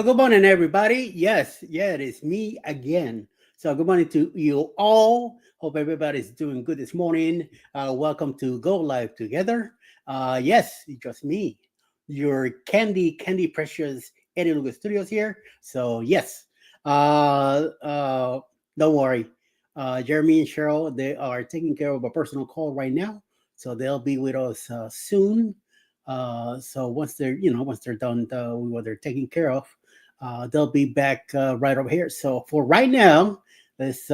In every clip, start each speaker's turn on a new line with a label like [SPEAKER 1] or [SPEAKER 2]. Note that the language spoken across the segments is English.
[SPEAKER 1] Good morning, everybody. Yes, yeah, it is me again. So, good morning to you all. Hope everybody's doing good this morning. Welcome to Go Live Together. Yes, it's just me, your candy precious Eddie Lugo Studios here. So, yes, uh, uh, don't worry. Jeremy and Cheryl, they are taking care of a personal call right now, so they'll be with us soon. So once they're done with what they're taking care of, they'll be back right over here. So for right now, let's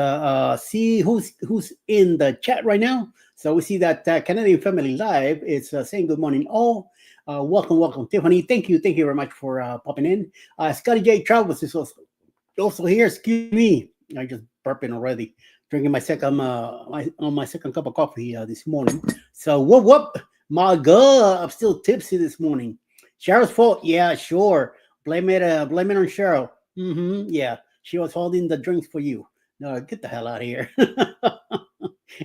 [SPEAKER 1] see who's in the chat right now. So we see that Canadian Family Live is saying good morning all. Welcome, Tiffany. Thank you very much for popping in. Scotty J. Travels is also here. Excuse me, I just burping already. Drinking my second cup of coffee this morning. So whoop, my God, I'm still tipsy this morning. Cheryl's fault. Yeah, sure. Blame it on Cheryl. Yeah, she was holding the drinks for you. No, get the hell out of here.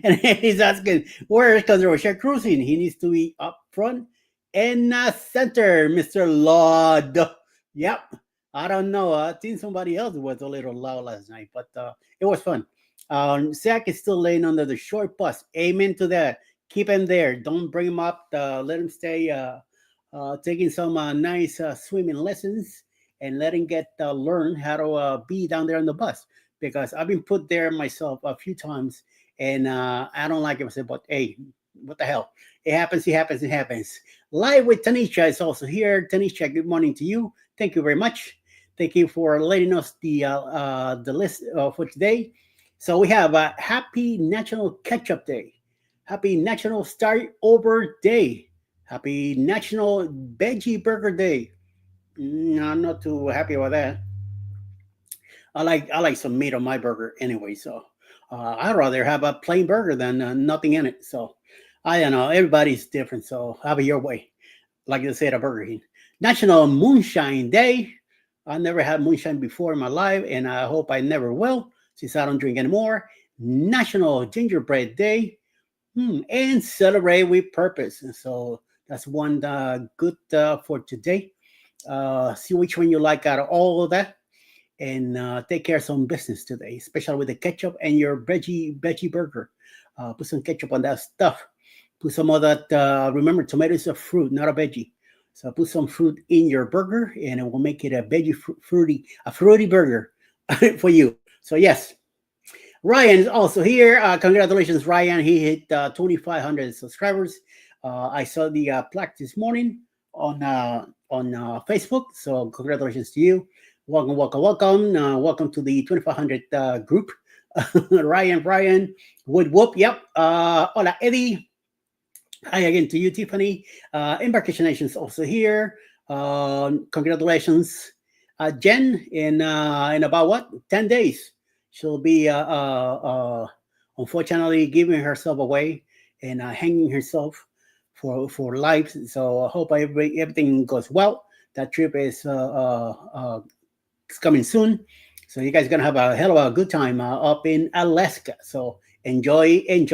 [SPEAKER 1] And he's asking where is because we're cruising. He needs to be up front and center, Mr. Lord. Yep. I don't know. I think somebody else was a little loud last night, but it was fun. Zach is still laying under the short bus. Amen to that. Keep him there. Don't bring him up. Let him stay taking some nice swimming lessons and let him get learn how to be down there on the bus because I've been put there myself a few times and I don't like it. I said, but hey, what the hell? It happens. It happens. It happens. Live with Tanisha is also here. Tanisha, good morning to you. Thank you very much. Thank you for letting us the list for today. So we have a Happy National Ketchup Day, Happy National Start Over Day, Happy National Veggie Burger Day. I'm not too happy about that. I like some meat on my burger anyway, so I'd rather have a plain burger than nothing in it. So I don't know. Everybody's different, so have it your way. Like I said, a Burger King. National Moonshine Day. I never had moonshine before in my life, and I hope I never will since I don't drink anymore. National Gingerbread Day. And celebrate with purpose. And so that's one good for today. See which one you like out of all of that, and take care of some business today, especially with the ketchup and your veggie burger. Put some ketchup on that stuff. Put some of that. Remember, tomato is a fruit, not a veggie. So put some fruit in your burger, and it will make it a veggie fruity burger for you. So yes, Ryan is also here. Congratulations, Ryan. He hit 2,500 subscribers. I saw the plaque this morning on Facebook. So congratulations to you. Welcome to the 2,500 group. Ryan, Brian, Wood Whoop. Yep. Hola, Eddie. Hi again to you, Tiffany. Embarkation Nation's also here. Congratulations, Jen. In about what 10 days, she'll be unfortunately giving herself away and hanging herself for life. So I hope everything goes well. That trip is it's coming soon. So you guys are gonna have a hell of a good time up in Alaska. So enjoy. And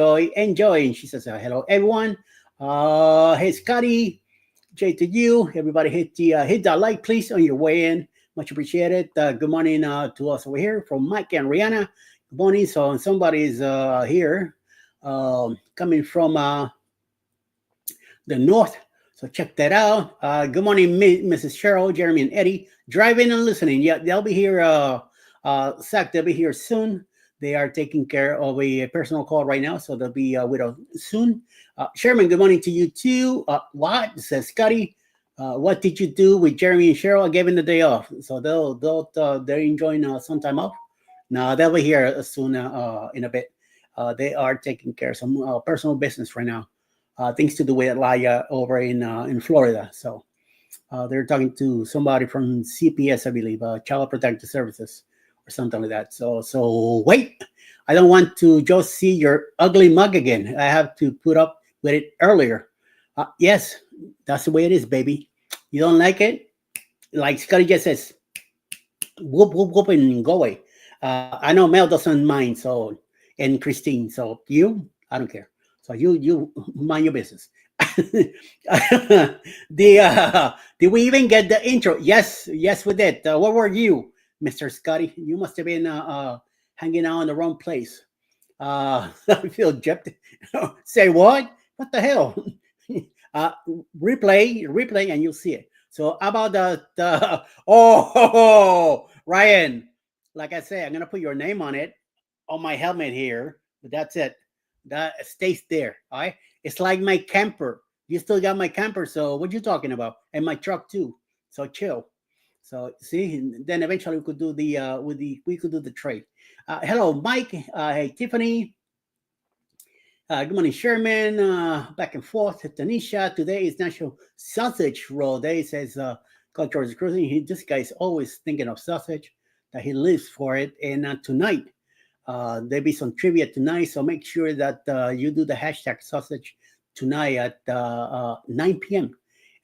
[SPEAKER 1] she says, "Hello, everyone. Hey, Scotty, Jay to you. Everybody hit that like, please, on your way in. Much appreciated. Good morning to us over here from Mike and Rihanna. Good morning. So somebody's here coming from the north. So check that out. Good morning, Mrs. Cheryl, Jeremy, and Eddie. Driving and listening. Yeah, they'll be here. Zach, they'll be here soon. They are taking care of a personal call right now, so they'll be with us soon. Sherman, good morning to you too. What says Scotty? What did you do with Jeremy and Cheryl? I gave them the day off, so they're enjoying some time off. Now they'll be here soon in a bit. They are taking care of some personal business right now. Things to do with Laya over in Florida. So they're talking to somebody from CPS, I believe, Child Protective Services or something like that. So wait, I don't want to just see your ugly mug again. I have to put up with it earlier. Yes, that's the way it is, baby. You don't like it? Like Scotty just says, whoop, and go away. I know Mel doesn't mind, so and Christine. So you, I don't care. So you mind your business. Did we even get the intro? Yes, yes, we did. What were you, Mr. Scotty? You must have been hanging out in the wrong place. I feel gypped. Say what? What the hell? uh, replay, and you'll see it. So how about the oh, Ryan, like I said, I'm gonna put your name on it on my helmet here. But that's it. That stays there. All right. It's like my camper. You still got my camper. So what you talking about? And my truck too. So chill. So see, then eventually we could do the we could do the trade. Hello, Mike. Hey, Tiffany. Good morning, Sherman. Back and forth. Tanisha. Today is National Sausage Roll Day. Says George Cruising. This guy is always thinking of sausage. That he lives for it. And tonight, there'll be some trivia tonight. So make sure that you do the hashtag sausage tonight at 9 p.m.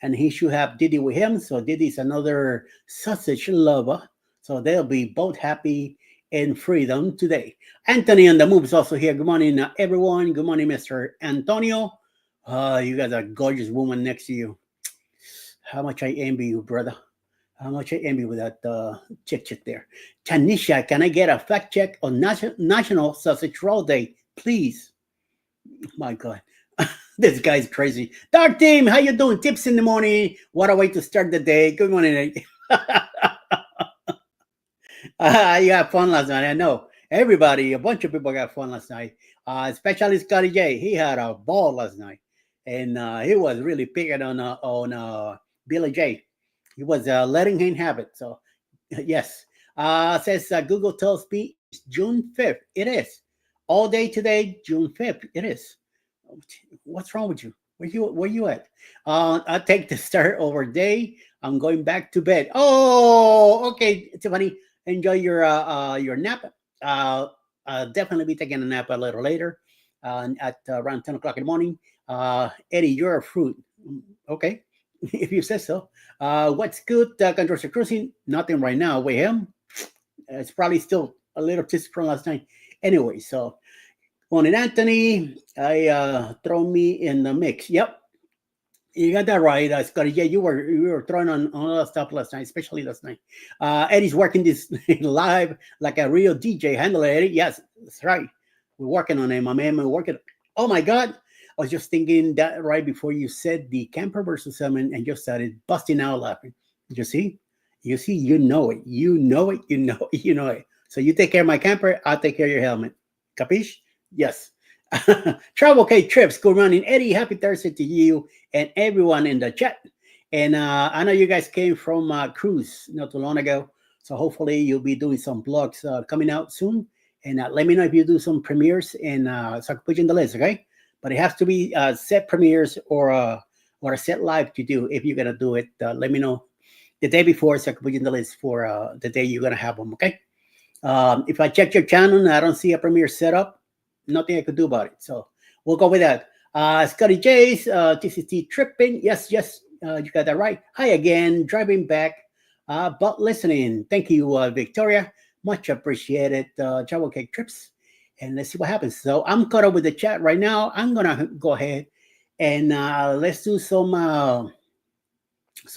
[SPEAKER 1] And he should have Didi with him. So Didi's another sausage lover. So they'll be both happy in freedom today. Anthony on the move is also here. Good morning, everyone. Good morning, Mr. Antonio. You got a gorgeous woman next to you. How much I envy you, brother. How much I envy with that chick there. Tanisha, can I get a fact check on National Sausage Roll Day, please? My God. This guy's crazy. Dark team, how you doing? Tips in the morning. What a way to start the day. Good morning. You had fun last night. I know. Everybody, a bunch of people got fun last night. Especially Scotty J. He had a ball last night. And he was really picking on Billy J. He was letting him have it. So, yes. Says Google tells me it's June 5th. It is. All day today, June 5th. It is. What's wrong with you? Where you at? I take the start over day. I'm going back to bed. Oh, okay, Tiffany. Enjoy your nap. I'll definitely be taking a nap a little later at around 10 o'clock in the morning. Eddie, you're a fruit. Okay, if you say so. What's good? Controls are cruising. Nothing right now with him. It's probably still a little tissue from last night. Anyway, so morning, Anthony. I throw me in the mix. Yep. You got that right, Scotty. Yeah, you were throwing on all that stuff last night, especially last night. Eddie's working this live like a real DJ. Handle it, Eddie. Yes, that's right. We're working on it, my man. We're working. Oh my God. I was just thinking that right before you said the camper versus salmon and just started busting out laughing. Did you see? You know it. You know it. You know it. You know it. So you take care of my camper, I'll take care of your helmet. Capiche? Yes. Travel K Trips, good morning, Eddie. Happy Thursday to you and everyone in the chat. And I know you guys came from cruise not too long ago, so hopefully you'll be doing some blogs coming out soon. And let me know if you do some premieres, and so I can put you in the list, okay? But it has to be set premieres or a set live to do. If you're gonna do it, let me know the day before so I can put you in the list for the day you're gonna have them, okay? If I check your channel and I don't see a premiere set up, nothing I could do about it. So we'll go with that. Scotty J's, TCT tripping. Yes, you got that right. Hi again, driving back, but listening. Thank you, Victoria. Much appreciated. Travel Cake Trips. And let's see what happens. So I'm caught up with the chat right now. I'm going to go ahead and let's do some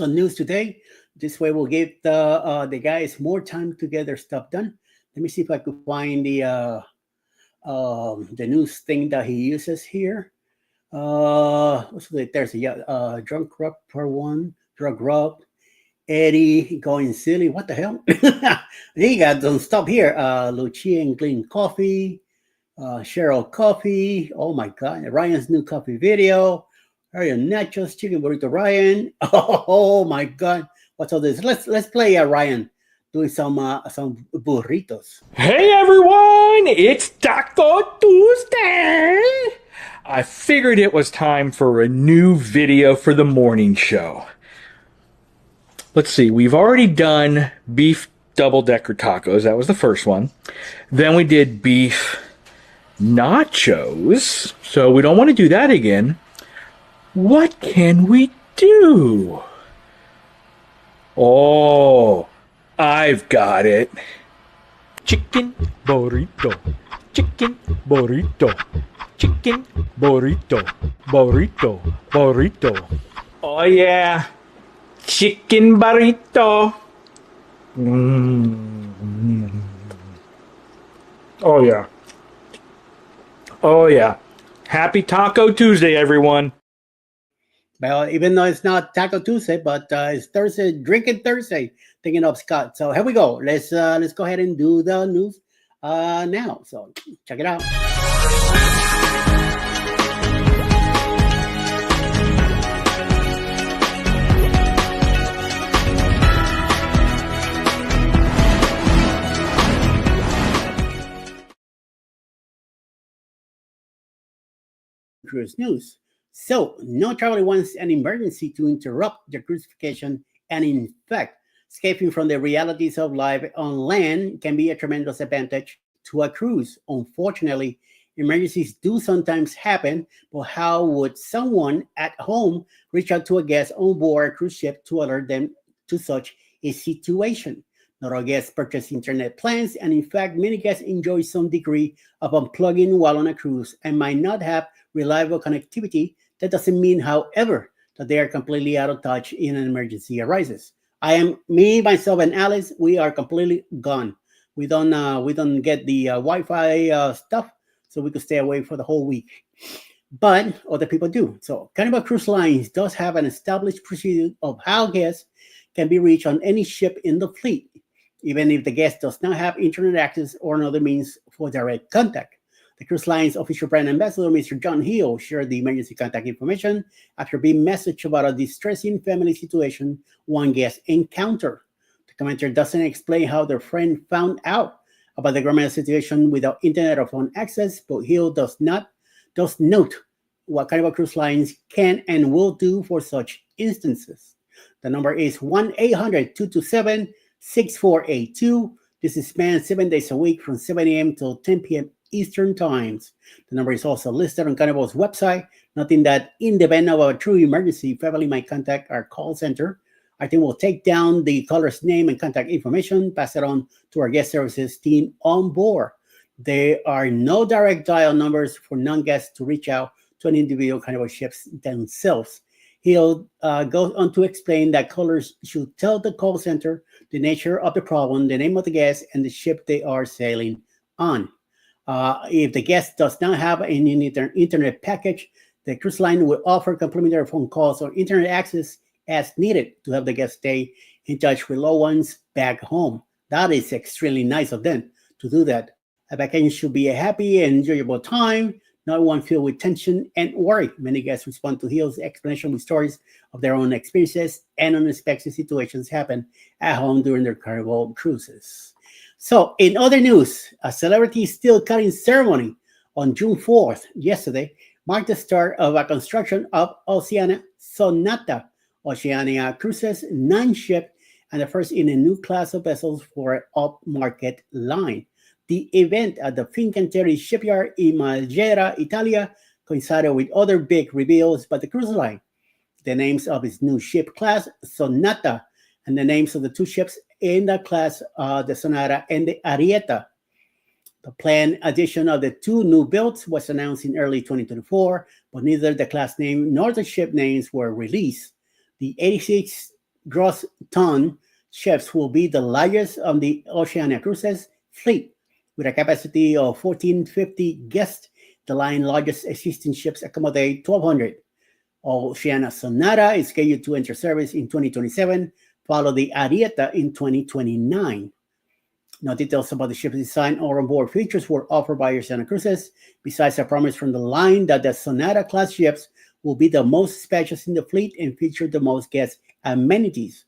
[SPEAKER 1] news today. This way we'll give the guys more time to get their stuff done. Let me see if I could find the news thing that he uses here. What's the there's a drunk rub per one, drug rub, Eddie going silly. What the hell? He got don't stop here. Lucia and Glen Coffee, Cheryl Coffee. Oh my God, Ryan's new coffee video. Ariel Nachos, Chicken Burrito Ryan. Oh my God, what's all this? Let's play Ryan doing some burritos.
[SPEAKER 2] Hey everyone, it's Taco Tuesday! I figured it was time for a new video for the morning show. Let's see, we've already done beef double-decker tacos. That was the first one. Then we did beef nachos. So we don't want to do that again. What can we do? Oh, I've got it. Chicken burrito, chicken burrito, chicken burrito, burrito, burrito. Oh yeah, chicken burrito. Oh yeah. Oh yeah. Happy Taco Tuesday, everyone.
[SPEAKER 1] Well, even though it's not Taco Tuesday, but it's Thursday, Drinking Thursday. Thinking of Scott. So here we go. Let's go ahead and do the news now. So check it out. Cruise news. So, no traveler wants an emergency to interrupt their cruise vacation, and in fact, escaping from the realities of life on land can be a tremendous advantage to a cruise. Unfortunately, emergencies do sometimes happen, but how would someone at home reach out to a guest on board a cruise ship to alert them to such a situation? Not all guests purchase internet plans, and in fact, many guests enjoy some degree of unplugging while on a cruise and might not have reliable connectivity. That doesn't mean, however, that they are completely out of touch in an emergency arises. I am me, myself, and Alice. We are completely gone. We don't get the Wi-Fi stuff, so we could stay away for the whole week. But other people do. So Carnival Cruise Lines does have an established procedure of how guests can be reached on any ship in the fleet, even if the guest does not have internet access or another means for direct contact. The cruise line's official brand ambassador, Mr. John Hill, shared the emergency contact information after being messaged about a distressing family situation one guest encountered. The commenter doesn't explain how their friend found out about the government situation without internet or phone access, but Hill does note what Carnival Cruise Lines can and will do for such instances. The number is 1-800-227-6482. This is spanned 7 days a week from 7 a.m. till 10 p.m. Eastern times. The number is also listed on Carnival's website, noting that in the event of a true emergency, family might contact our call center. Our team will take down the caller's name and contact information, pass it on to our guest services team on board. There are no direct dial numbers for non-guests to reach out to an individual Carnival ships themselves. He'll go on to explain that callers should tell the call center the nature of the problem, the name of the guest, and the ship they are sailing on. If the guest does not have an internet package, the cruise line will offer complimentary phone calls or internet access as needed to help the guest stay in touch with loved ones back home. That is extremely nice of them to do that. A vacation should be a happy and enjoyable time, not one filled with tension and worry. Many guests respond to Hill's explanation with stories of their own experiences and unexpected situations happen at home during their Carnival cruises. So, in other news, a celebrity steel cutting ceremony on June 4th, yesterday, marked the start of a construction of Oceania Sonata, Oceania Cruises' 9th ship and the first in a new class of vessels for an upmarket line. The event at the Fincantieri shipyard in Marghera, Italia, coincided with other big reveals by the cruise line. The names of its new ship class, Sonata, and the names of the two ships in the class, the Sonata and the Arietta. The planned addition of the two new builds was announced in early 2024, but neither the class name nor the ship names were released. The 86 gross ton ships will be the largest of the Oceania Cruises fleet, with a capacity of 1,450 guests. The line's largest existing ships accommodate 1,200. Oceania Sonata is scheduled to enter service in 2027, followed the Arietta in 2029. No details about the ship's design or onboard features were offered by Oceania Cruises, besides a promise from the line that the Sonata-class ships will be the most spacious in the fleet and feature the most guest amenities.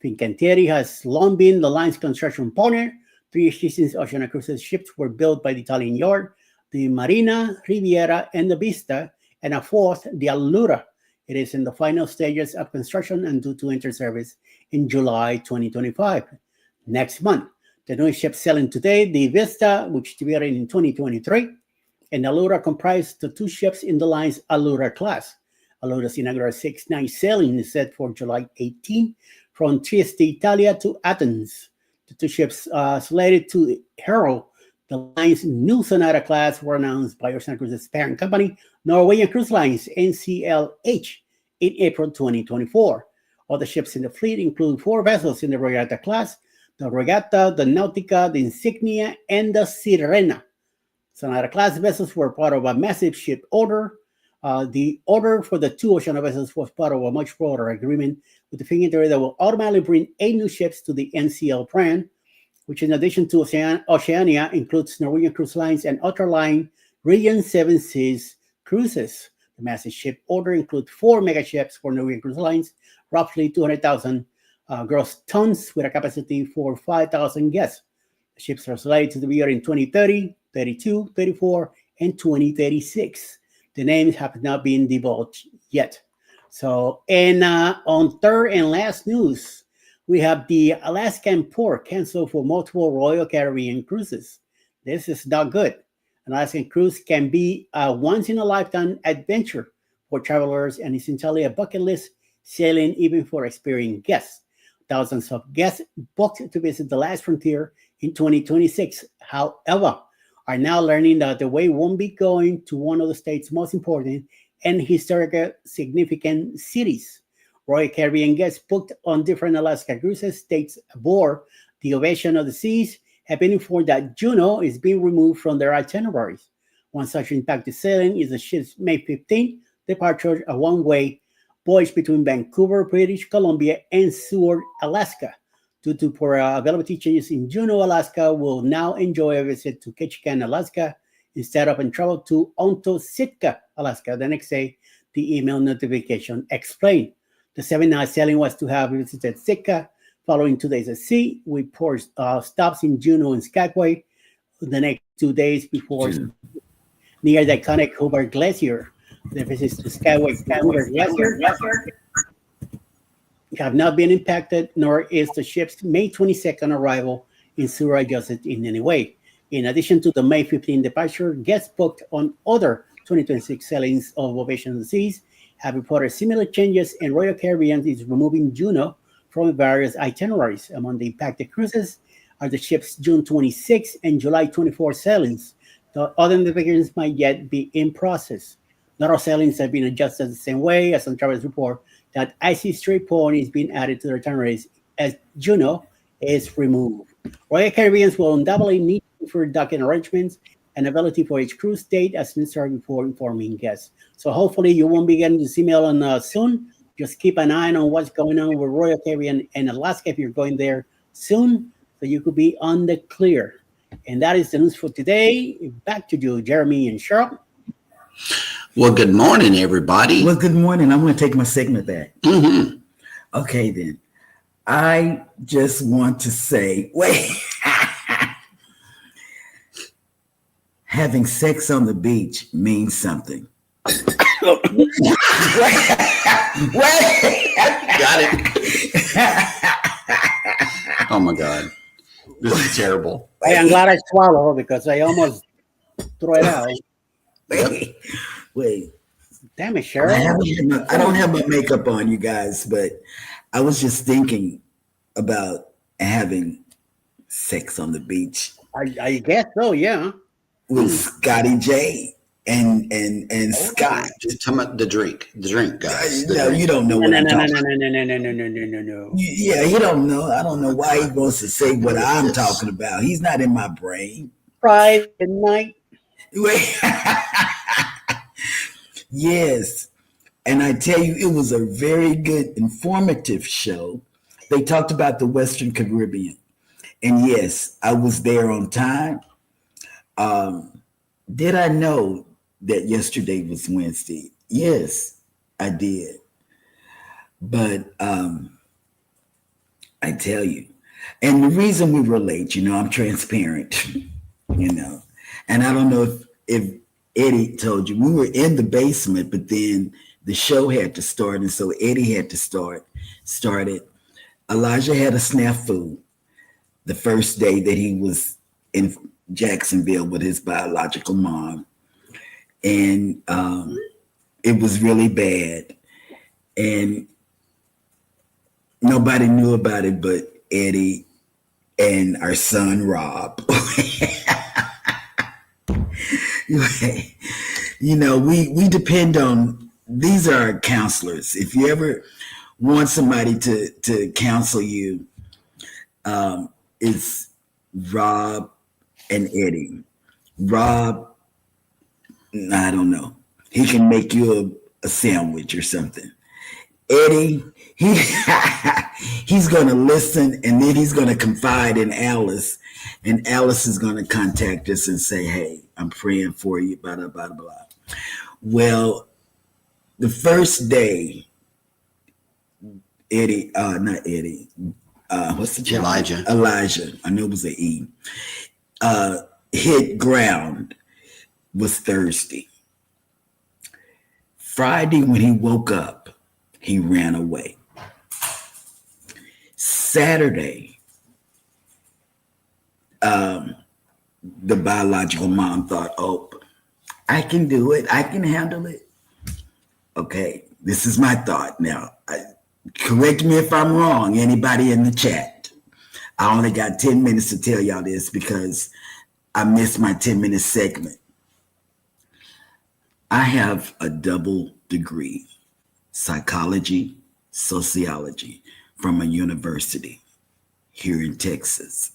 [SPEAKER 1] Fincantieri has long been the line's construction partner. 3 existing Oceania Cruises ships were built by the Italian yard, the Marina, Riviera, and the Vista, and a 4th, the Allura. It is in the final stages of construction and due to enter service in July 2025. Next month, the new ship sailing today, the Vista, which debuted in 2023, and Allura comprise the 2 ships in the line's Allura class. Allura's inaugural 6-night sailing is set for July 18 from Trieste, Italia to Athens. The 2 ships slated to herald The line's new Sonata class were announced by Oceania Cruises' parent company, Norwegian Cruise Lines (NCLH), in April 2024. Other ships in the fleet include four vessels in the Regatta class: the Regatta, the Nautica, the Insignia, and the Sirena. Sonata class vessels were part of a massive ship order. The order for the two Oceania vessels was part of a much broader agreement with the signatory that will automatically bring 8 new ships to the NCL brand, which in addition to Oceania includes Norwegian Cruise Lines and Ultraline Region 7 Seas cruises. The massive ship order includes four mega ships for Norwegian Cruise Lines, roughly 200,000 gross tons with a capacity for 5,000 guests. The ships are slated to deliver in 2030, 32, 34, and 2036. The names have not been divulged yet. So, and on third and last news, we have the Alaskan port canceled for multiple Royal Caribbean cruises. This is not good. An Alaskan cruise can be a once-in-a-lifetime adventure for travelers and is entirely a bucket list sailing even for experienced guests. Thousands of guests booked to visit the last frontier in 2026, however, are now learning that the way won't be going to one of the state's most important and historically significant cities. Royal Caribbean guests booked on different Alaska cruises states aboard the Ovation of the Seas have been informed that Juneau is being removed from their itineraries. One such impacted sailing is the ship's May 15th departure, a one-way voyage between Vancouver, British Columbia, and Seward, Alaska. Due to poor availability changes in Juneau, Alaska will now enjoy a visit to Ketchikan, Alaska, instead of travel to Onto Sitka, Alaska the next day, the email notification explained. The 7-night sailing was to have visited Sitka, following 2 days at sea, with port stops in Juneau and Skagway the next 2 days before near the iconic Hobart Glacier. The visits to Skagway Hobart Glacier have not been impacted, nor is the ship's May 22nd arrival in Seward adjusted in any way. In addition to the May 15 departure, guests booked on other 2026 sailings of Ovation of the Seas have reported similar changes, and Royal Caribbean is removing Juneau from various itineraries. Among the impacted cruises are the ship's June 26 and July 24 sailings. The other notifications might yet be in process. Not all sailings have been adjusted the same way, as some travelers report that Icy Strait Point is being added to their itineraries as Juneau is removed. Royal Caribbeans will undoubtedly need for docking arrangements and ability for each cruise date as necessary before informing guests. So hopefully you won't be getting this email on soon. Just keep an eye on what's going on with Royal Caribbean and Alaska if you're going there soon, so you could be on the clear. And that is the news for today. Back to you, Jeremy and Cheryl.
[SPEAKER 3] Well, good morning, everybody.
[SPEAKER 4] Well, good morning. I'm going to take my segment back.
[SPEAKER 3] Mm-hmm.
[SPEAKER 4] Okay, then. I just want to say, wait. Having sex on the beach means something.
[SPEAKER 3] Got it. Oh, my God. This is terrible.
[SPEAKER 1] Hey, I'm glad I swallowed because I almost threw it out.
[SPEAKER 4] Wait.
[SPEAKER 1] Damn it, Cheryl.
[SPEAKER 4] I don't have my makeup on, you guys, but I was just thinking about having sex on the beach.
[SPEAKER 1] I guess so, yeah.
[SPEAKER 4] With Scotty J and Scott.
[SPEAKER 3] Just talking about the drink, guys.
[SPEAKER 4] No, you don't know what I'm talking about.
[SPEAKER 1] No.
[SPEAKER 4] Yeah, he don't know. I don't know why he wants to say what I'm talking about. He's not in my brain.
[SPEAKER 1] Friday night.
[SPEAKER 4] Wait. Yes. And I tell you, it was a very good, informative show. They talked about the Western Caribbean. And yes, I was there on time. Did I know that yesterday was Wednesday? Yes, I did. But I tell you, and the reason we were late, I'm transparent, and I don't know if Eddie told you, we were in the basement, but then the show had to start, and so Eddie had to started. Elijah had a snafu the first day that he was in Jacksonville with his biological mom, and it was really bad, and nobody knew about it but Eddie and our son Rob. we depend on, these are our counselors. If you ever want somebody to counsel you, it's Rob and Eddie. Rob, I don't know. He can make you a sandwich or something. Eddie, he's going to listen, and then he's going to confide in Alice, and Alice is going to contact us and say, hey, I'm praying for you, blah, blah, blah, blah. Well, the first day, Eddie, not Eddie, what's the child? Elijah, I know it was an E, hit ground was Thursday. Friday, when he woke up, he ran away. Saturday, the biological mom thought, oh, I can do it. I can handle it. Okay, this is my thought now. Correct me if I'm wrong, anybody in the chat. I only got 10 minutes to tell y'all this because I missed my 10-minute segment. I have a double degree, psychology, sociology, from a university here in Texas.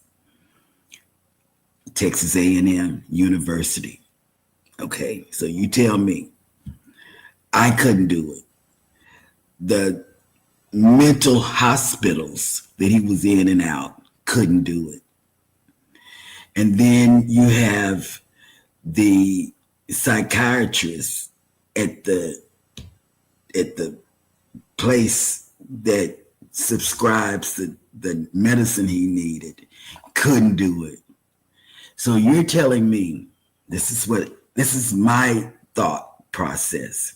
[SPEAKER 4] Texas A&M University. Okay, so you tell me. I couldn't do it. The mental hospitals that he was in and out couldn't do it. And then you have the psychiatrist at the place that subscribes the medicine he needed, couldn't do it. So you're telling me, this is my thought process.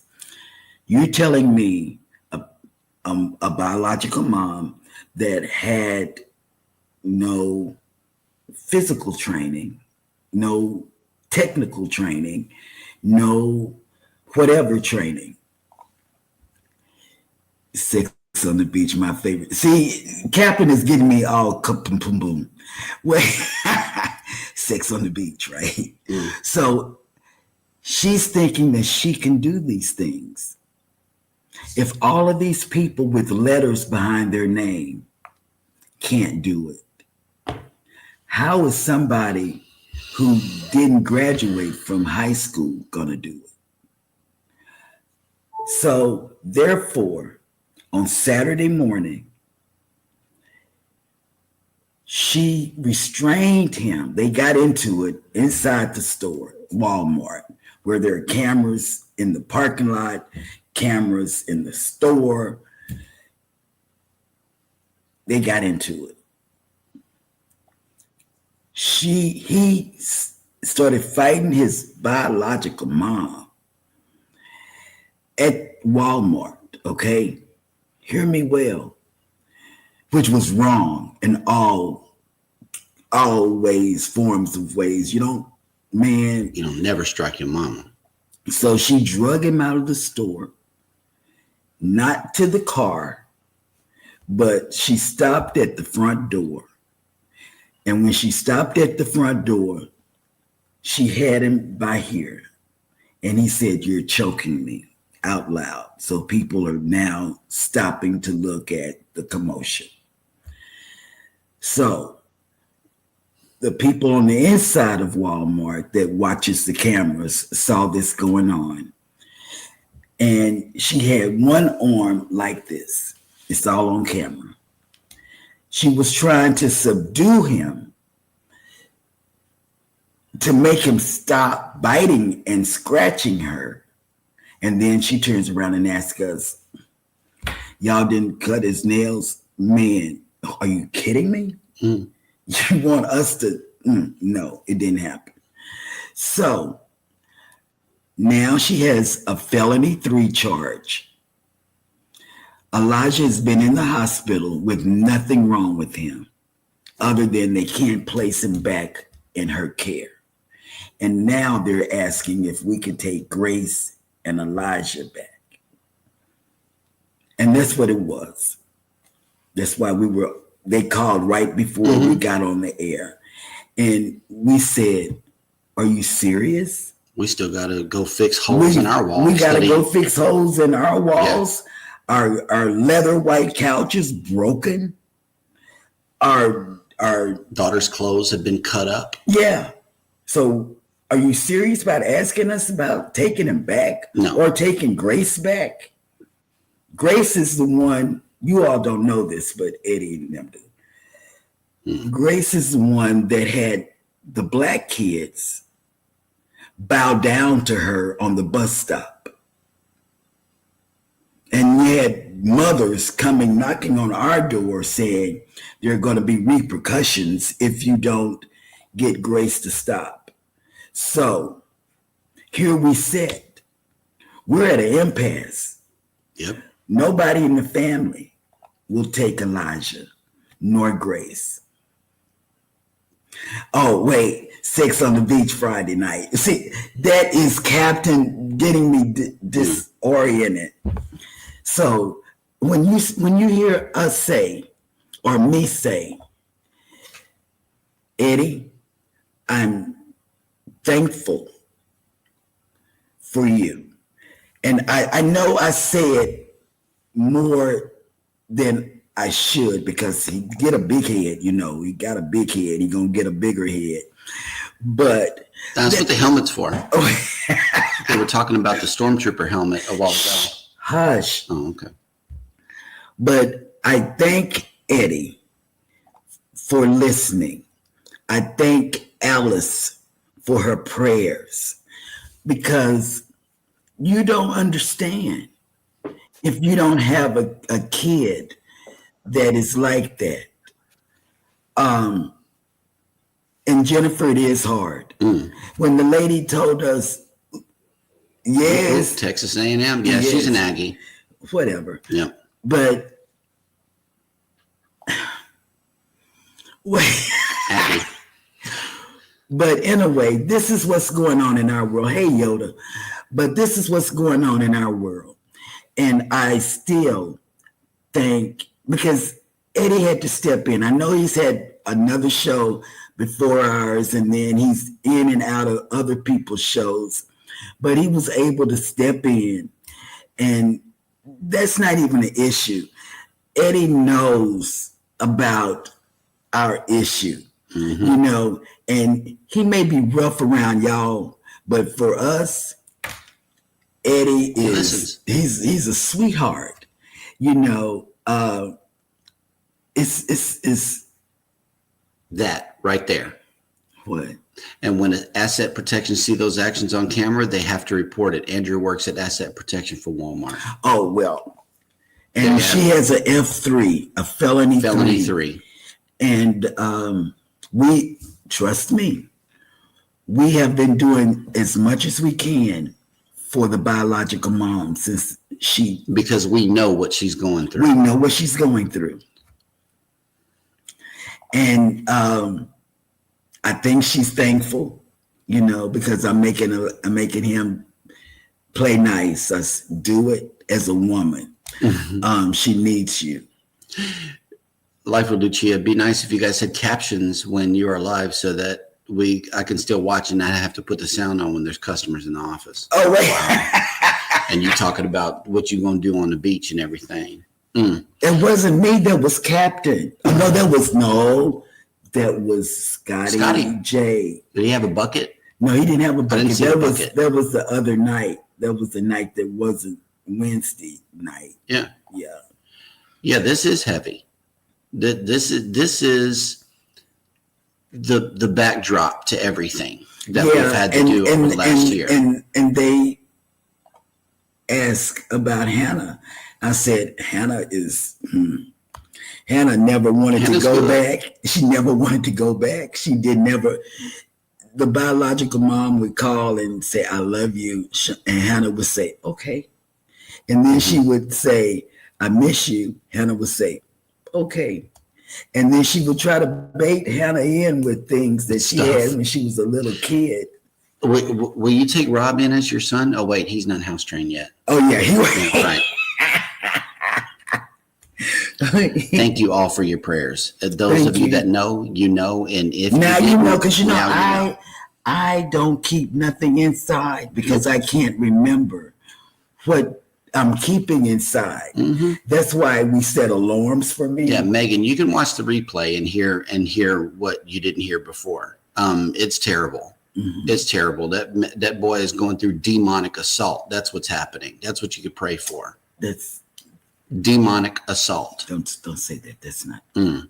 [SPEAKER 4] You're telling me a biological mom that had no physical training, no technical training, no whatever training. Sex on the beach, my favorite. See, Captain is getting me all boom, boom, boom. Sex on the beach, right? Mm. So she's thinking that she can do these things. If all of these people with letters behind their name can't do it, how is somebody who didn't graduate from high school gonna do it? So therefore, on Saturday morning, she restrained him. They got into it inside the store, Walmart, where there are cameras in the parking lot, cameras in the store. They got into it. He started fighting his biological mom at Walmart, okay? Hear me well, which was wrong in all ways, forms of ways. You don't
[SPEAKER 3] never strike your mama.
[SPEAKER 4] So she drug him out of the store, not to the car, but she stopped at the front door. And when she stopped at the front door, she had him by here. And he said, "You're choking me," out loud. So people are now stopping to look at the commotion. So the people on the inside of Walmart that watches the cameras saw this going on. And she had one arm like this. It's all on camera. She was trying to subdue him to make him stop biting and scratching her. And then she turns around and asks us, "Y'all didn't cut his nails?" Man, are you kidding me? Mm. You want us to? No, it didn't happen. So now she has a felony 3 charge. Elijah has been in the hospital with nothing wrong with him other than they can't place him back in her care. And now they're asking if we could take Grace and Elijah back. And that's what it was. That's why they called right before we got on the air. And we said, "Are you serious?"
[SPEAKER 3] We still got to go fix holes in our walls.
[SPEAKER 4] We got to go fix holes in our walls. Yeah. Our leather white couch is broken. Our
[SPEAKER 3] daughter's clothes have been cut up.
[SPEAKER 4] Yeah. So are you serious about asking us about taking him back?
[SPEAKER 3] No.
[SPEAKER 4] Or taking Grace back? Grace is the one, you all don't know this, but Eddie and them do. Grace is the one that had the black kids bow down to her on the bus stop. And we had mothers coming, knocking on our door saying there are going to be repercussions if you don't get Grace to stop. So here we sit. We're at an impasse.
[SPEAKER 3] Yep.
[SPEAKER 4] Nobody in the family will take Elijah nor Grace. Oh, wait, Sex on the Beach Friday night. See, that is Captain getting me disoriented. So when you hear us say, or me say, Eddie, I'm thankful for you. And I know I say it more than I should because he get a big head, you know. He got a big head. He gonna get a bigger head. But
[SPEAKER 3] that's what the helmet's for. They were talking about the stormtrooper helmet a while ago.
[SPEAKER 4] Hush.
[SPEAKER 3] Oh, okay.
[SPEAKER 4] But I thank Eddie for listening. I thank Alice for her prayers because you don't understand if you don't have a kid that is like that. And Jennifer, it is hard. When the lady told us, yes,
[SPEAKER 3] Texas A&M, yes, she's an Aggie.
[SPEAKER 4] Whatever.
[SPEAKER 3] Yeah.
[SPEAKER 4] But wait.
[SPEAKER 3] Aggie.
[SPEAKER 4] But anyway, this is what's going on in our world. Hey, Yoda. But this is what's going on in our world. And I still think, because Eddie had to step in. I know he's had another show before ours, and then he's in and out of other people's shows. But he was able to step in. And that's not even an issue. Eddie knows about our issue, you know, and he may be rough around y'all, but for us, Eddie is, he's a sweetheart, you know. It's
[SPEAKER 3] that right there.
[SPEAKER 4] What?
[SPEAKER 3] And when asset protection see those actions on camera, they have to report it. Andrew works at asset protection for Walmart.
[SPEAKER 4] Oh, well. And she has a F3, a felony 3. And we, trust me, we have been doing as much as we can for the biological mom since
[SPEAKER 3] because we know what she's going through.
[SPEAKER 4] We know what she's going through. And I think she's thankful, you know, because I'm making him play nice. Us do it as a woman. She needs you.
[SPEAKER 3] Life will Lucia, be nice if you guys had captions when you're alive so that I can still watch and not have to put the sound on when there's customers in the office.
[SPEAKER 4] Oh, wait.
[SPEAKER 3] And you talking about what you're going to do on the beach and everything.
[SPEAKER 4] It wasn't me that was captain. Oh, that was Scotty J.
[SPEAKER 3] Did he have a bucket?
[SPEAKER 4] No, he didn't have a bucket.
[SPEAKER 3] I didn't see a bucket.
[SPEAKER 4] That was the other night. That was the night that wasn't Wednesday night.
[SPEAKER 3] Yeah.
[SPEAKER 4] Yeah.
[SPEAKER 3] Yeah, this is heavy. This is the backdrop to everything that we've had to do over the last year.
[SPEAKER 4] And they asked about Hannah. I said, Hannah never wanted to go back. She never wanted to go back. She did never. The biological mom would call and say, I love you. And Hannah would say, okay. And then she would say, I miss you. Hannah would say, okay. And then she would try to bait Hannah in with things that she had when she was a little kid.
[SPEAKER 3] Will you take Rob in as your son? Oh, wait, he's not house trained yet.
[SPEAKER 4] Oh, yeah.
[SPEAKER 3] Right. Thank you all for your prayers. Those of you that know, you know. And if
[SPEAKER 4] now you know, because you know, I don't keep nothing inside because I can't remember what I'm keeping inside.
[SPEAKER 3] Mm-hmm.
[SPEAKER 4] That's why we set alarms for me.
[SPEAKER 3] Yeah, Megan, you can watch the replay and hear what you didn't hear before. It's terrible.
[SPEAKER 4] Mm-hmm.
[SPEAKER 3] It's terrible. That boy is going through demonic assault. That's what's happening. That's what you could pray for.
[SPEAKER 4] That's
[SPEAKER 3] demonic assault.
[SPEAKER 4] Don't say that. That's not good.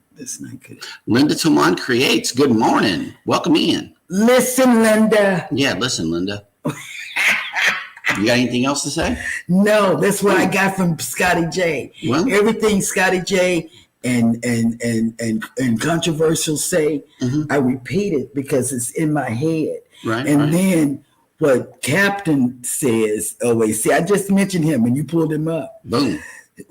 [SPEAKER 3] Linda Toman creates. Good morning. Welcome in.
[SPEAKER 4] Listen, Linda.
[SPEAKER 3] Yeah, listen, Linda. You got anything else to say?
[SPEAKER 4] No, that's what I got from Scotty J.
[SPEAKER 3] Well,
[SPEAKER 4] everything Scotty J and controversial say, I repeat it because it's in my head.
[SPEAKER 3] Right.
[SPEAKER 4] And then what Captain says, see, I just mentioned him and you pulled him up.
[SPEAKER 3] Boom.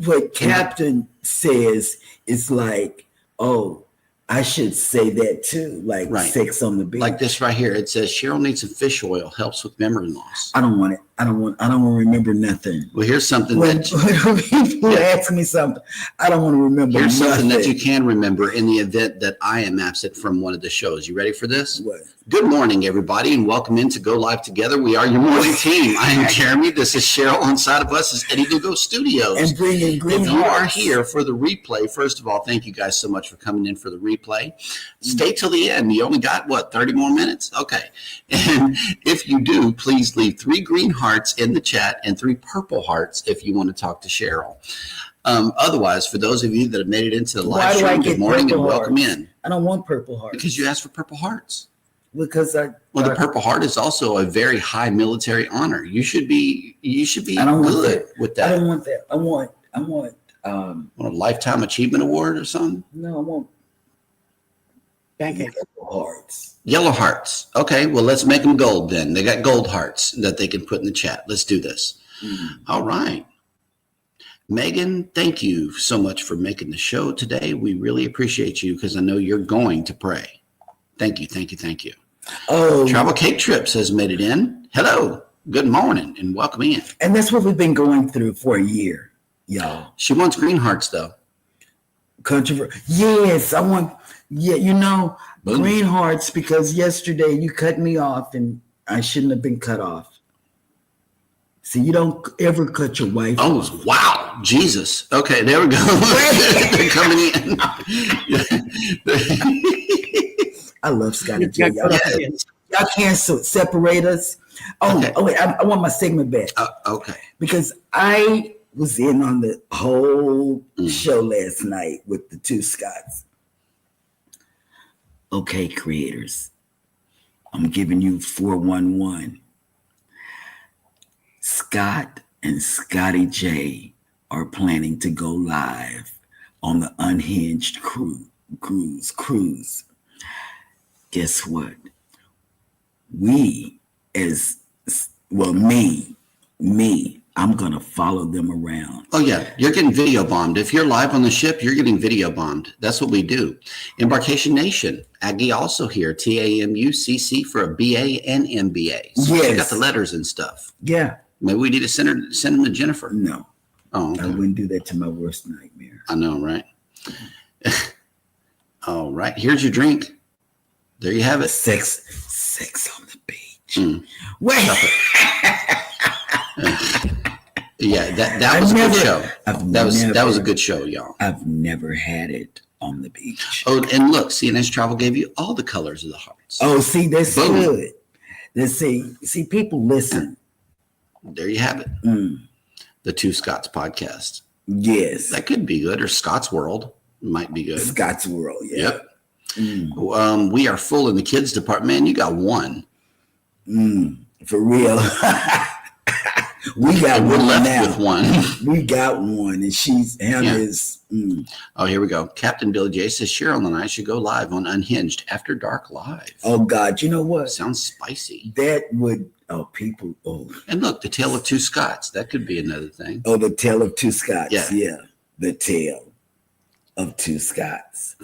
[SPEAKER 4] What Captain says is like, oh, I should say that too, like sex on the beach.
[SPEAKER 3] Like this right here. It says Cheryl needs some fish oil, helps with memory loss.
[SPEAKER 4] I don't want it. I don't want to remember nothing.
[SPEAKER 3] Well, here's something
[SPEAKER 4] when people ask me something, I don't want to remember.
[SPEAKER 3] Here's
[SPEAKER 4] nothing.
[SPEAKER 3] Something that you can remember in the event that I am absent from one of the shows. You ready for this?
[SPEAKER 4] What?
[SPEAKER 3] Good morning, everybody, and welcome in to Go Live Together. We are your morning team. I am Jeremy. This is Cheryl. On side of us is Eddie Lugo Studios.
[SPEAKER 4] And bringing green
[SPEAKER 3] If you
[SPEAKER 4] hearts.
[SPEAKER 3] are here for the replay, first of all, thank you guys so much for coming in for the replay. Stay till the end. You only got, 30 more minutes? Okay. And if you do, please leave 3 green hearts in the chat and 3 purple hearts if you want to talk to Cheryl. Otherwise, for those of you that have made it into the live show, good morning and welcome in.
[SPEAKER 4] I don't want purple hearts.
[SPEAKER 3] Because you asked for purple hearts.
[SPEAKER 4] Because the
[SPEAKER 3] Purple Heart is also a very high military honor. You should be
[SPEAKER 4] I don't want
[SPEAKER 3] good
[SPEAKER 4] that.
[SPEAKER 3] with that.
[SPEAKER 4] I don't want that. I want
[SPEAKER 3] Want a lifetime achievement award or something?
[SPEAKER 4] no, I want
[SPEAKER 1] Pancake.
[SPEAKER 4] purple hearts.
[SPEAKER 3] Yellow hearts. Okay, well, let's make them gold then. They got gold hearts that they can put in the chat. Let's do this. All right. Megan, thank you so much for making the show today. We really appreciate you because I know you're going to pray. Thank you, thank you, thank you.
[SPEAKER 4] Oh,
[SPEAKER 3] Travel Cake Trips has made it in. Hello, good morning, and welcome in.
[SPEAKER 4] and that's what we've been going through for a year, y'all.
[SPEAKER 3] She wants green hearts, though.
[SPEAKER 4] Yes, I want. Yeah,
[SPEAKER 3] Boom.
[SPEAKER 4] green hearts because yesterday you cut me off and I shouldn't have been cut off. See, you don't ever cut your wife off.
[SPEAKER 3] Oh, wow. Jesus. Okay, there we go. They're coming in.
[SPEAKER 4] I love Scotty J. Y'all can't separate us.
[SPEAKER 3] Okay.
[SPEAKER 4] Wait, I want my segment back.
[SPEAKER 3] Okay.
[SPEAKER 4] Because I was in on the whole show last night with the 2 Scotts. Okay, creators, I'm giving you 411. Scott and Scotty J are planning to go live on the Unhinged cruise. Guess what? Me, I'm going to follow them around.
[SPEAKER 3] Oh, yeah. You're getting video bombed. If you're live on the ship, you're getting video bombed. That's what we do. Embarkation Nation. Aggie also here. TAMUCC for a BA and MBA. So
[SPEAKER 4] yes.
[SPEAKER 3] She got the letters and stuff.
[SPEAKER 4] Yeah.
[SPEAKER 3] Maybe we need to send them to Jennifer.
[SPEAKER 4] No.
[SPEAKER 3] Oh, okay.
[SPEAKER 4] I wouldn't do that to my worst nightmare.
[SPEAKER 3] I know, right? All right. Here's your drink. There you have it.
[SPEAKER 4] Sex on the beach.
[SPEAKER 3] Wait. Yeah, that was a good show. That was a good show, y'all.
[SPEAKER 4] I've never had it on the beach.
[SPEAKER 3] Oh, and look, CNS Travel gave you all the colors of the hearts.
[SPEAKER 4] Oh, see, that's
[SPEAKER 3] Boom.
[SPEAKER 4] good. Let's see, people listen.
[SPEAKER 3] There you have it. The 2 Scots podcast.
[SPEAKER 4] Yes.
[SPEAKER 3] That could be good. Or Scots World might be good.
[SPEAKER 4] Scots World, yeah.
[SPEAKER 3] Yep. We are full in the kids department. Man, you got one.
[SPEAKER 4] For real. We got
[SPEAKER 3] We're
[SPEAKER 4] one
[SPEAKER 3] left
[SPEAKER 4] now.
[SPEAKER 3] with one.
[SPEAKER 4] We got one, and Hannah is.
[SPEAKER 3] Oh, here we go. Captain Billy J says Cheryl and I should go live on Unhinged After Dark Live.
[SPEAKER 4] Oh God, you know what?
[SPEAKER 3] Sounds spicy.
[SPEAKER 4] That would. Oh, people. Oh.
[SPEAKER 3] And look, the Tale of 2 Scots. That could be another thing.
[SPEAKER 4] Oh, the Tale of 2 Scots.
[SPEAKER 3] Yeah.
[SPEAKER 4] The Tale of 2 Scots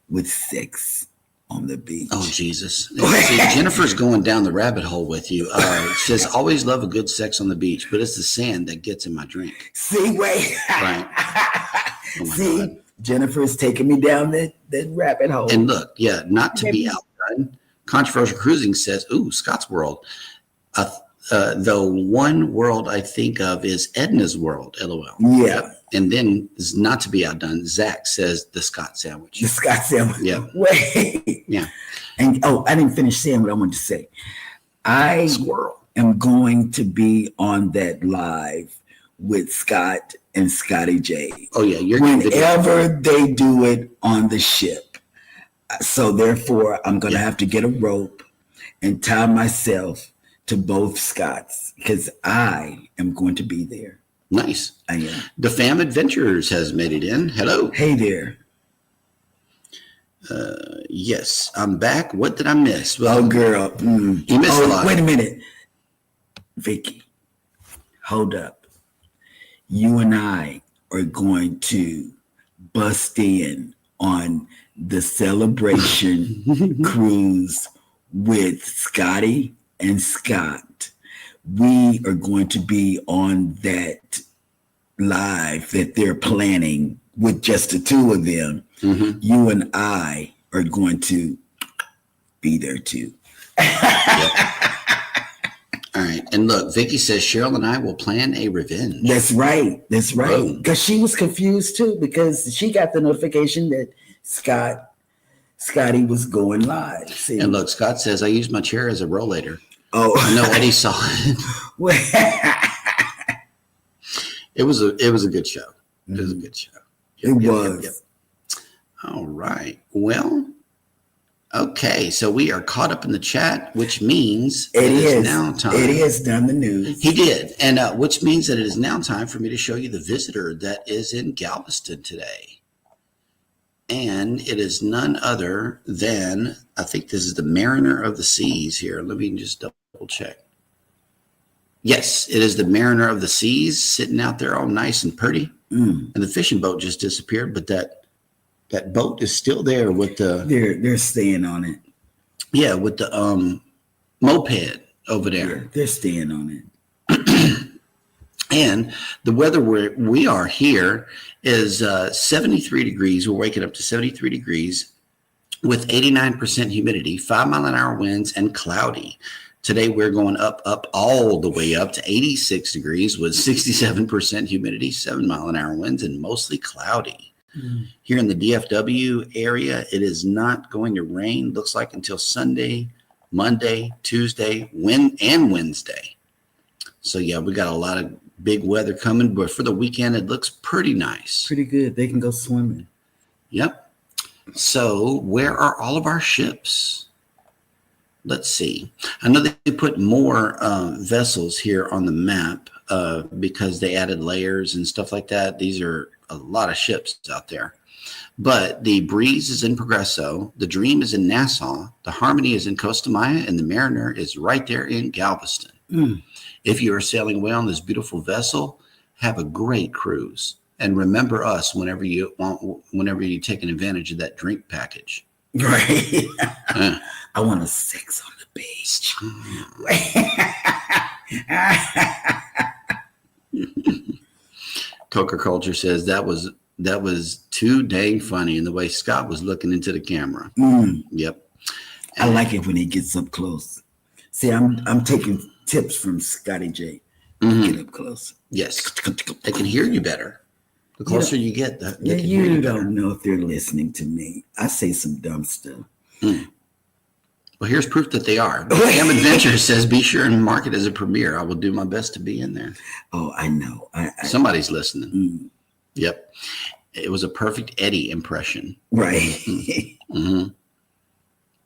[SPEAKER 4] with sex on the beach.
[SPEAKER 3] Oh, Jesus. See, Jennifer's going down the rabbit hole with you. She says, always love a good sex on the beach, but it's the sand that gets in my drink.
[SPEAKER 4] See, wait.
[SPEAKER 3] Right. Oh,
[SPEAKER 4] See,
[SPEAKER 3] God.
[SPEAKER 4] Jennifer's taking me down that rabbit hole.
[SPEAKER 3] And look, not to be outdone, Controversial Cruising says, ooh, Scott's World. The one world I think of is Edna's World, LOL.
[SPEAKER 4] Yeah.
[SPEAKER 3] Yep. And then, is not to be outdone, Zach says the Scott sandwich.
[SPEAKER 4] The Scott sandwich.
[SPEAKER 3] Yeah.
[SPEAKER 4] Wait.
[SPEAKER 3] Yeah.
[SPEAKER 4] And I didn't finish saying what I wanted to say. I
[SPEAKER 3] Squirrel.
[SPEAKER 4] am going to be on that live with Scott and Scotty J.
[SPEAKER 3] Oh, yeah. You're
[SPEAKER 4] whenever they do it on the ship. So therefore, I'm going to have to get a rope and tie myself to both Scotts because I am going to be there.
[SPEAKER 3] Nice.
[SPEAKER 4] I am.
[SPEAKER 3] The Fam Adventures has made it in. Hello.
[SPEAKER 4] Hey there.
[SPEAKER 3] Yes, I'm back. What did I miss? Well,
[SPEAKER 4] Oh, girl.
[SPEAKER 3] You missed a lot.
[SPEAKER 4] Wait a minute. Vicky, hold up. You and I are going to bust in on the celebration cruise with Scotty and Scott. We are going to be on that live that they're planning with just the two of them.
[SPEAKER 3] Mm-hmm.
[SPEAKER 4] You and I are going to be there too.
[SPEAKER 3] Yep. All right. And look, Vicky says Cheryl and I will plan a revenge.
[SPEAKER 4] That's right. That's right.
[SPEAKER 3] Boom.
[SPEAKER 4] Because she was confused too, because she got the notification that Scotty was going live. See?
[SPEAKER 3] And look, Scott says I used my chair as a rollator.
[SPEAKER 4] Oh,
[SPEAKER 3] I know Eddie saw it. It was a good show. It was a good show.
[SPEAKER 4] It was.
[SPEAKER 3] All right. Well, okay. So we are caught up in the chat, which means it is now time.
[SPEAKER 4] Eddie has done the news.
[SPEAKER 3] He did. And which means that it is now time for me to show you the visitor that is in Galveston today. And it is none other than, I think this is the Mariner of the Seas here. Let me just double check. Yes, it is the Mariner of the Seas sitting out there all nice and pretty. And the fishing boat just disappeared, but that boat is still there with the
[SPEAKER 4] They're staying on it.
[SPEAKER 3] Yeah, with the moped over there.
[SPEAKER 4] Yeah, they're staying on it.
[SPEAKER 3] And the weather where we are here is 73 degrees. We're waking up to 73 degrees with 89% humidity, 5-mile-an-hour winds, and cloudy. Today, we're going up all the way up to 86 degrees with 67% humidity, 7-mile-an-hour winds, and mostly cloudy. Here in the DFW area, it is not going to rain, looks like, until Sunday, Monday, Tuesday, and Wednesday. So, yeah, we got a lot of big weather coming, but for the weekend, it looks pretty nice.
[SPEAKER 4] Pretty good. They can go swimming.
[SPEAKER 3] Yep. So where are all of our ships? Let's see. I know they put more vessels here on the map because they added layers and stuff like that. These are a lot of ships out there. But the Breeze is in Progresso. The Dream is in Nassau. The Harmony is in Costa Maya. And the Mariner is right there in Galveston. If you are sailing away on this beautiful vessel, have a great cruise. And remember us whenever you're taking advantage of that drink package.
[SPEAKER 4] Right. I want a sex on the beach.
[SPEAKER 3] Coca Culture says that was too dang funny, and the way Scott was looking into the camera. Yep.
[SPEAKER 4] I like it when he gets up close. See, I'm taking tips from Scotty J. Get up close.
[SPEAKER 3] Yes. They can hear you better. The closer you get, they can hear
[SPEAKER 4] you
[SPEAKER 3] you
[SPEAKER 4] don't
[SPEAKER 3] better.
[SPEAKER 4] know if they're listening to me. I say some dumb stuff.
[SPEAKER 3] Well, here's proof that they are. Cam Adventure says, be sure and mark it as a premiere. I will do my best to be in there.
[SPEAKER 4] Oh, I know.
[SPEAKER 3] Somebody's listening. Yep. It was a perfect Eddie impression.
[SPEAKER 4] Right.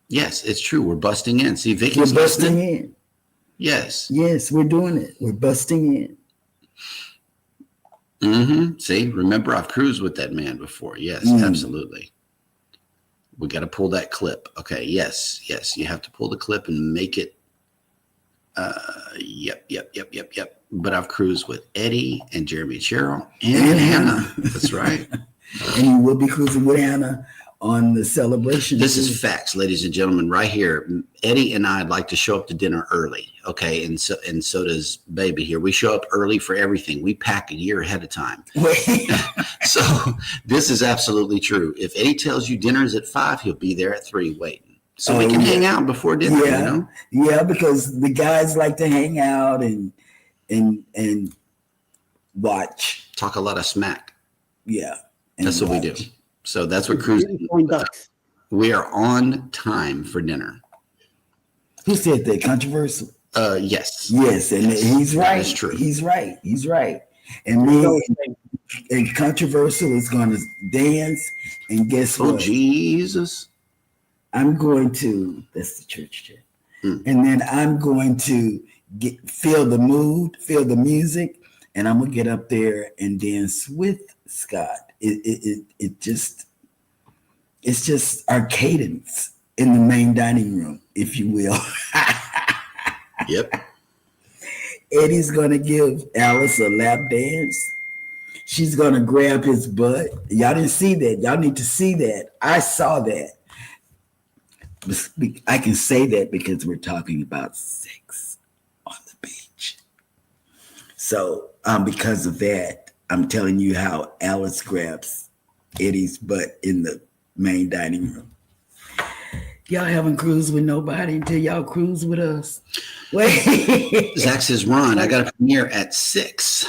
[SPEAKER 3] Yes, it's true. We're busting in. See, Vicky's
[SPEAKER 4] We're busting
[SPEAKER 3] listening.
[SPEAKER 4] in.
[SPEAKER 3] Yes.
[SPEAKER 4] Yes, we're doing it. We're busting in.
[SPEAKER 3] See, remember I've cruised with that man before. Yes, absolutely. We got to pull that clip. Okay. Yes. You have to pull the clip and make it. Yep. But I've cruised with Eddie and Jeremy Sheryl and Hannah. That's right.
[SPEAKER 4] And you will be cruising with Hannah on the celebration.
[SPEAKER 3] This is facts, ladies and gentlemen, right here. Eddie and I'd like to show up to dinner early. Okay. And so does baby here. We show up early for everything. We pack a year ahead of time. So this is absolutely true. If Eddie tells you dinner is at 5, he'll be there at 3 waiting. So we can hang out before dinner,
[SPEAKER 4] Yeah,
[SPEAKER 3] you know?
[SPEAKER 4] yeah, because the guys like to hang out and watch.
[SPEAKER 3] Talk a lot of smack.
[SPEAKER 4] Yeah, and
[SPEAKER 3] That's what we do.
[SPEAKER 4] watch.
[SPEAKER 3] So that's what cruising.
[SPEAKER 1] Ducks.
[SPEAKER 3] We are on time for dinner.
[SPEAKER 4] Who said that? Controversial.
[SPEAKER 3] Yes.
[SPEAKER 4] Yes, and he's right.
[SPEAKER 3] That is true.
[SPEAKER 4] He's right. He's right. And me and Controversial is going to dance. And guess
[SPEAKER 3] Oh,
[SPEAKER 4] what?
[SPEAKER 3] Jesus.
[SPEAKER 4] I'm going to, that's the church chat. And then I'm going to feel the mood, feel the music, and I'm going to get up there and dance with Scott. It's just our cadence in the main dining room, if you will.
[SPEAKER 3] Yep.
[SPEAKER 4] Eddie's going to give Alice a lap dance. She's going to grab his butt. Y'all didn't see that. Y'all need to see that. I saw that. I can say that because we're talking about sex on the beach. So because of that, I'm telling you how Alice grabs Eddie's butt in the main dining room. Y'all haven't cruised with nobody until y'all cruise with us. Wait.
[SPEAKER 3] Zach says, Ron, I got a premiere at 6.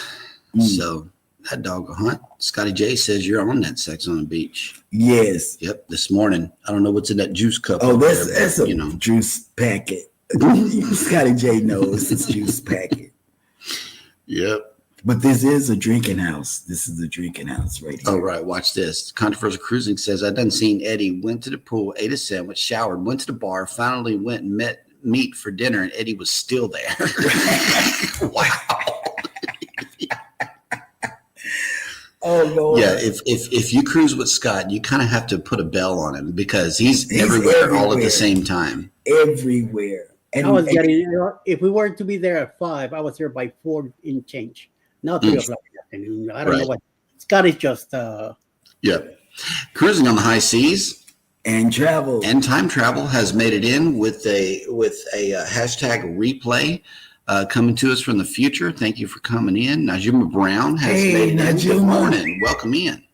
[SPEAKER 3] So that dog will hunt. Scotty J says you're on that Sex on the Beach.
[SPEAKER 4] Yes.
[SPEAKER 3] Yep, this morning. I don't know what's in that juice cup.
[SPEAKER 4] Oh,
[SPEAKER 3] there,
[SPEAKER 4] that's
[SPEAKER 3] but,
[SPEAKER 4] a juice packet. Scotty J knows it's juice packet.
[SPEAKER 3] Yep.
[SPEAKER 4] But this is a drinking house. This is a drinking house right here.
[SPEAKER 3] Oh, right. Watch this. Controversial Cruising says, I done seen Eddie, went to the pool, ate a sandwich, showered, went to the bar, finally went and met meat for dinner, and Eddie was still there. Wow.
[SPEAKER 4] Oh, Lord.
[SPEAKER 3] Yeah, if you cruise with Scott, you kind of have to put a bell on him because he's everywhere all at the same time.
[SPEAKER 4] Everywhere. And
[SPEAKER 1] I was getting, if we were to be there at 5, I was there by 4 in change. Not 3 o'clock in the afternoon. I don't know what. Scott is just.
[SPEAKER 3] Yeah. Cruising on the high seas
[SPEAKER 4] and travel
[SPEAKER 3] and time travel has made it in with a hashtag replay coming to us from the future. Thank you for coming in. Najuma Brown has made it in. Good morning. Welcome in.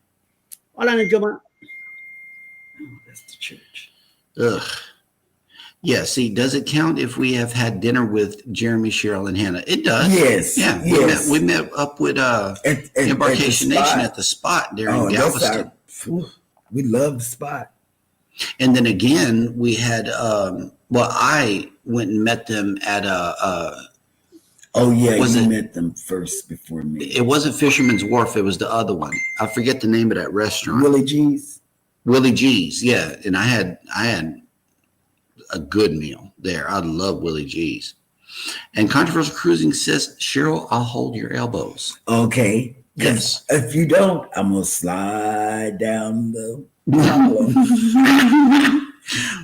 [SPEAKER 1] Hola, Najuma.
[SPEAKER 4] That's the church.
[SPEAKER 3] Ugh. Yeah, see, does it count if we have had dinner with Jeremy, Sheryl, and Hannah? It does.
[SPEAKER 4] Yes.
[SPEAKER 3] Yeah.
[SPEAKER 4] Yes.
[SPEAKER 3] We met up with Embarkation Nation at the spot there in Galveston.
[SPEAKER 4] We love the spot.
[SPEAKER 3] And then again, we had, I went and met them at you
[SPEAKER 4] met them first before me.
[SPEAKER 3] It wasn't Fisherman's Wharf. It was the other one. I forget the name of that restaurant.
[SPEAKER 4] Willie G's.
[SPEAKER 3] Willie G's, yeah. And I had a good meal there. I love Willie G's. And Controversial Cruising says, Cheryl, I'll hold your elbows.
[SPEAKER 4] Okay.
[SPEAKER 3] Yes.
[SPEAKER 4] If you don't, I'm going to slide down the column.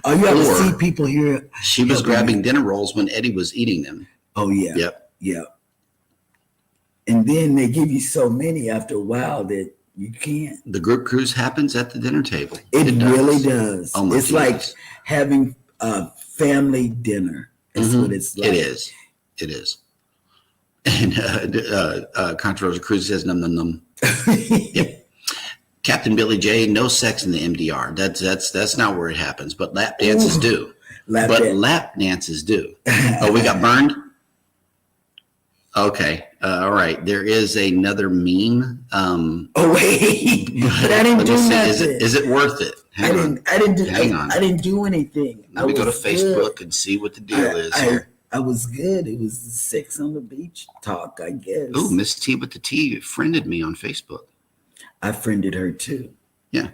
[SPEAKER 4] Oh, you ever see people here?
[SPEAKER 3] She was grabbing dinner rolls when Eddie was eating them.
[SPEAKER 4] Oh, yeah.
[SPEAKER 3] Yep.
[SPEAKER 4] Yeah. And then they give you so many after a while that you can't.
[SPEAKER 3] The group cruise happens at the dinner table.
[SPEAKER 4] It really does.
[SPEAKER 3] Oh,
[SPEAKER 4] it's like having a family dinner. That's what it's like.
[SPEAKER 3] It is. And Controversial Cruise says, num, num, num. Yep. Captain Billy J, no sex in the MDR. That's not where it happens, but lap dances do. Lap dances do. Oh, we got burned? Okay. All right. There is another meme.
[SPEAKER 4] Wait. But I didn't do nothing.
[SPEAKER 3] Is it worth it?
[SPEAKER 4] I didn't do anything.
[SPEAKER 3] Let me go to Facebook and see what the deal is here.
[SPEAKER 4] I was good. It was Sex on the Beach talk, I guess.
[SPEAKER 3] Oh, Miss T with the T friended me on Facebook.
[SPEAKER 4] I friended her too.
[SPEAKER 3] Yeah.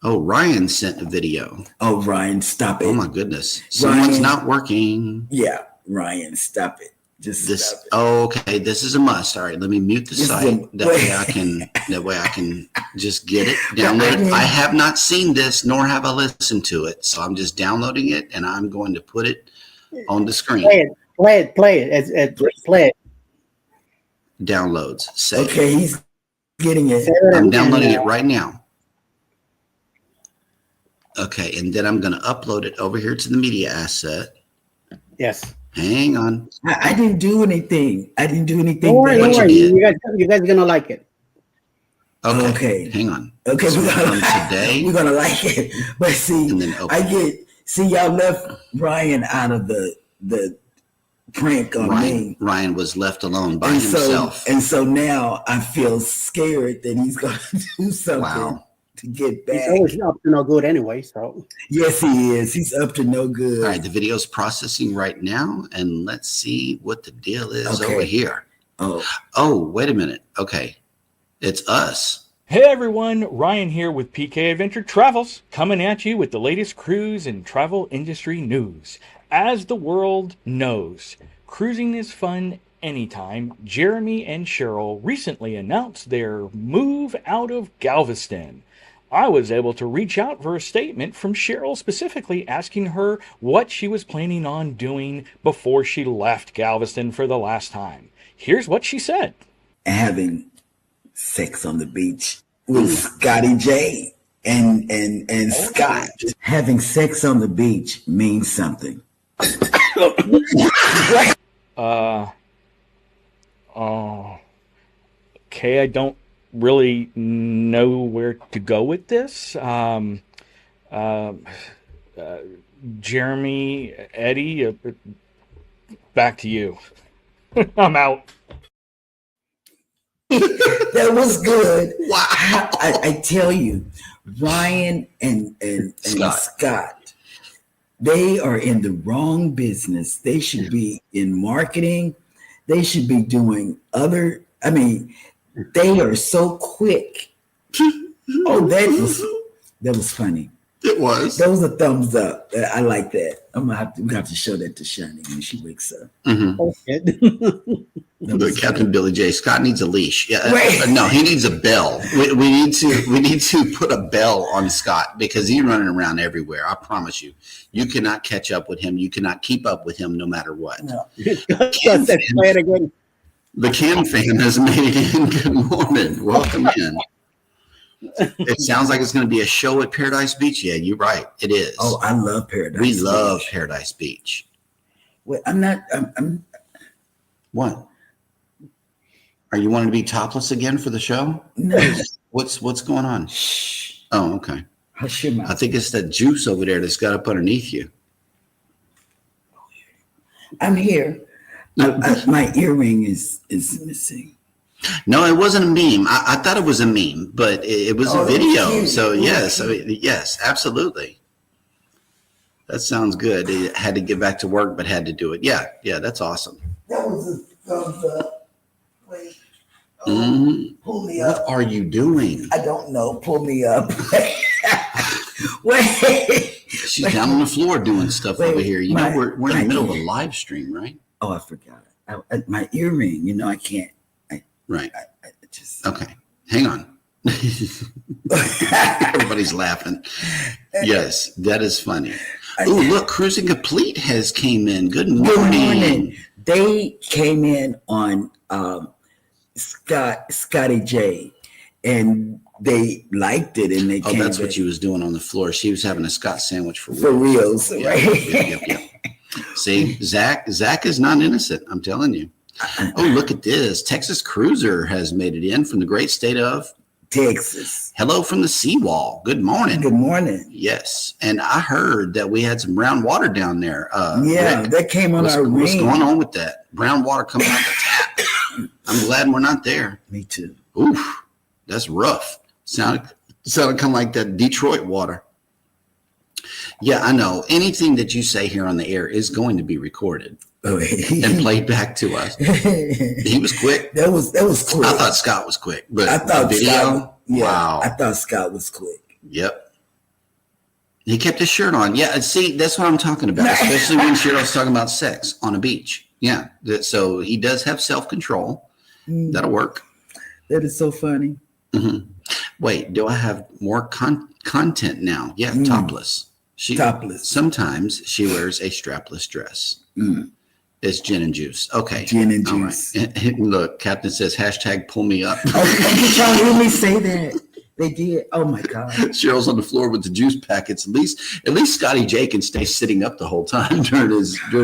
[SPEAKER 3] Oh, Ryan sent a video.
[SPEAKER 4] Oh, Ryan, stop it.
[SPEAKER 3] Oh my goodness. Someone's not working.
[SPEAKER 4] Yeah, Ryan, stop it. Stop it.
[SPEAKER 3] Oh, okay. This is a must. All right, let me mute the site. That way I can just get it downloaded. I have not seen this, nor have I listened to it. So I'm just downloading it and I'm going to put it on the screen.
[SPEAKER 1] Play it. Play it.
[SPEAKER 3] Downloads. Save.
[SPEAKER 4] Okay, he's getting it.
[SPEAKER 3] I'm downloading it right now. Okay, and then I'm going to upload it over here to the media asset.
[SPEAKER 1] Yes.
[SPEAKER 3] Hang on.
[SPEAKER 4] I didn't do anything.
[SPEAKER 1] Don't worry. You guys are going to like it.
[SPEAKER 3] Okay. Hang on.
[SPEAKER 4] Okay,
[SPEAKER 3] so we're gonna like it.
[SPEAKER 4] But see, See, y'all left Ryan out of the prank on me.
[SPEAKER 3] Ryan was left alone by
[SPEAKER 4] And
[SPEAKER 3] himself.
[SPEAKER 4] so now I feel scared that he's going to do something to get back.
[SPEAKER 1] He's always up to no good anyway. So
[SPEAKER 4] yes, he is. He's up to no good.
[SPEAKER 3] All right, the video's processing right now, and let's see what the deal is over here. Oh, wait a minute. Okay, it's us.
[SPEAKER 2] Hey everyone, Ryan here with PK Adventure Travels, coming at you with the latest cruise and travel industry news. As the world knows, cruising is fun anytime. Jeremy and Sheryl recently announced their move out of Galveston. I was able to reach out for a statement from Sheryl, specifically asking her what she was planning on doing before she left Galveston for the last time. Here's what she said.
[SPEAKER 4] Having sex on the beach with Scotty J and Scott. Having sex on the beach means something.
[SPEAKER 2] Okay, I don't really know where to go with this. Jeremy, Eddie, back to you. I'm out.
[SPEAKER 4] That was good.
[SPEAKER 3] Wow.
[SPEAKER 4] I tell you, Ryan and Scott, they are in the wrong business. They should be in marketing. They should be doing other. I mean, they are so quick. Oh, that was funny.
[SPEAKER 3] It was.
[SPEAKER 4] That was a thumbs up. I like that. We have to show that to Shani when she wakes up.
[SPEAKER 1] okay.
[SPEAKER 3] Look, Captain Billy J. Scott needs a leash. Yeah,
[SPEAKER 4] Right.
[SPEAKER 3] No, he needs a bell. We need to put a bell on Scott because he's running around everywhere. I promise you, you cannot catch up with him. You cannot keep up with him no matter what.
[SPEAKER 4] No.
[SPEAKER 1] Play it again.
[SPEAKER 3] The Cam fan has made it in. Good morning. Welcome in. It sounds like it's going to be a show at Paradise Beach. Yeah, you're right. It is.
[SPEAKER 4] Oh, I love Paradise.
[SPEAKER 3] We love
[SPEAKER 4] Beach.
[SPEAKER 3] Paradise Beach.
[SPEAKER 4] Wait, I'm
[SPEAKER 3] What? Are you wanting to be topless again for the show?
[SPEAKER 4] no.
[SPEAKER 3] What's going on?
[SPEAKER 4] Shh.
[SPEAKER 3] Oh, okay.
[SPEAKER 4] Hush your mouth.
[SPEAKER 3] I think it's that juice over there that's got up underneath you.
[SPEAKER 4] I'm here. My earring is missing.
[SPEAKER 3] No, it wasn't a meme. I thought it was a meme, but it was a video.
[SPEAKER 4] Cute.
[SPEAKER 3] So yes, yes, absolutely. That sounds good. It had to get back to work, but had to do it. Yeah, that's awesome.
[SPEAKER 4] That was a thumbs up. Wait. Pull me
[SPEAKER 3] What
[SPEAKER 4] up.
[SPEAKER 3] are you doing?
[SPEAKER 4] I don't know. Pull me up. Wait.
[SPEAKER 3] She's down on the floor doing stuff over here. You know, we're in the middle of a live stream, right?
[SPEAKER 4] Oh, I forgot. My earring. I can't.
[SPEAKER 3] Right.
[SPEAKER 4] I just.
[SPEAKER 3] Okay. Hang on. Everybody's laughing. Yes, that is funny. Oh, look, Cruising Complete has came in. Good morning.
[SPEAKER 4] Good morning. They came in on Scotty J, and they liked it, and they came.
[SPEAKER 3] Oh, that's
[SPEAKER 4] back.
[SPEAKER 3] what she was doing on the floor. She was having a Scott sandwich for
[SPEAKER 4] For reals,
[SPEAKER 3] Yeah,
[SPEAKER 4] right?
[SPEAKER 3] yep. See, Zach is not innocent. I'm telling you. Oh, look at this. Texas Cruiser has made it in from the great state of
[SPEAKER 4] Texas.
[SPEAKER 3] Hello from the seawall. Good morning.
[SPEAKER 4] Good morning.
[SPEAKER 3] Yes. And I heard that we had some brown water down there.
[SPEAKER 4] Yeah,
[SPEAKER 3] Rick,
[SPEAKER 4] that came on
[SPEAKER 3] what's
[SPEAKER 4] our ring.
[SPEAKER 3] going on with that? Brown water coming out the tap. I'm glad we're not there.
[SPEAKER 4] Me too.
[SPEAKER 3] Oof, that's rough. Sounded kind of like that Detroit water. Yeah, I know. Anything that you say here on the air is going to be recorded and played back to us. He was quick.
[SPEAKER 4] That was quick.
[SPEAKER 3] I thought Scott was quick, but
[SPEAKER 4] I thought
[SPEAKER 3] the video,
[SPEAKER 4] Scott,
[SPEAKER 3] wow.
[SPEAKER 4] I thought Scott was quick.
[SPEAKER 3] Yep. He kept his shirt on. Yeah, see, that's what I'm talking about, especially when Sheryl's talking about sex on a beach. Yeah, so he does have self-control. That'll work.
[SPEAKER 4] That is so funny.
[SPEAKER 3] Mm-hmm. Wait, do I have more content now? Yeah, topless.
[SPEAKER 4] Topless.
[SPEAKER 3] Sometimes she wears a strapless dress. It's gin and juice. Okay.
[SPEAKER 4] Gin and
[SPEAKER 3] All
[SPEAKER 4] juice.
[SPEAKER 3] right. Look, Captain says, #pull me up.
[SPEAKER 4] Oh, did y'all hear me say that? They did. Oh my God.
[SPEAKER 3] Cheryl's on the floor with the juice packets. At least Scotty J can stay sitting up the whole time during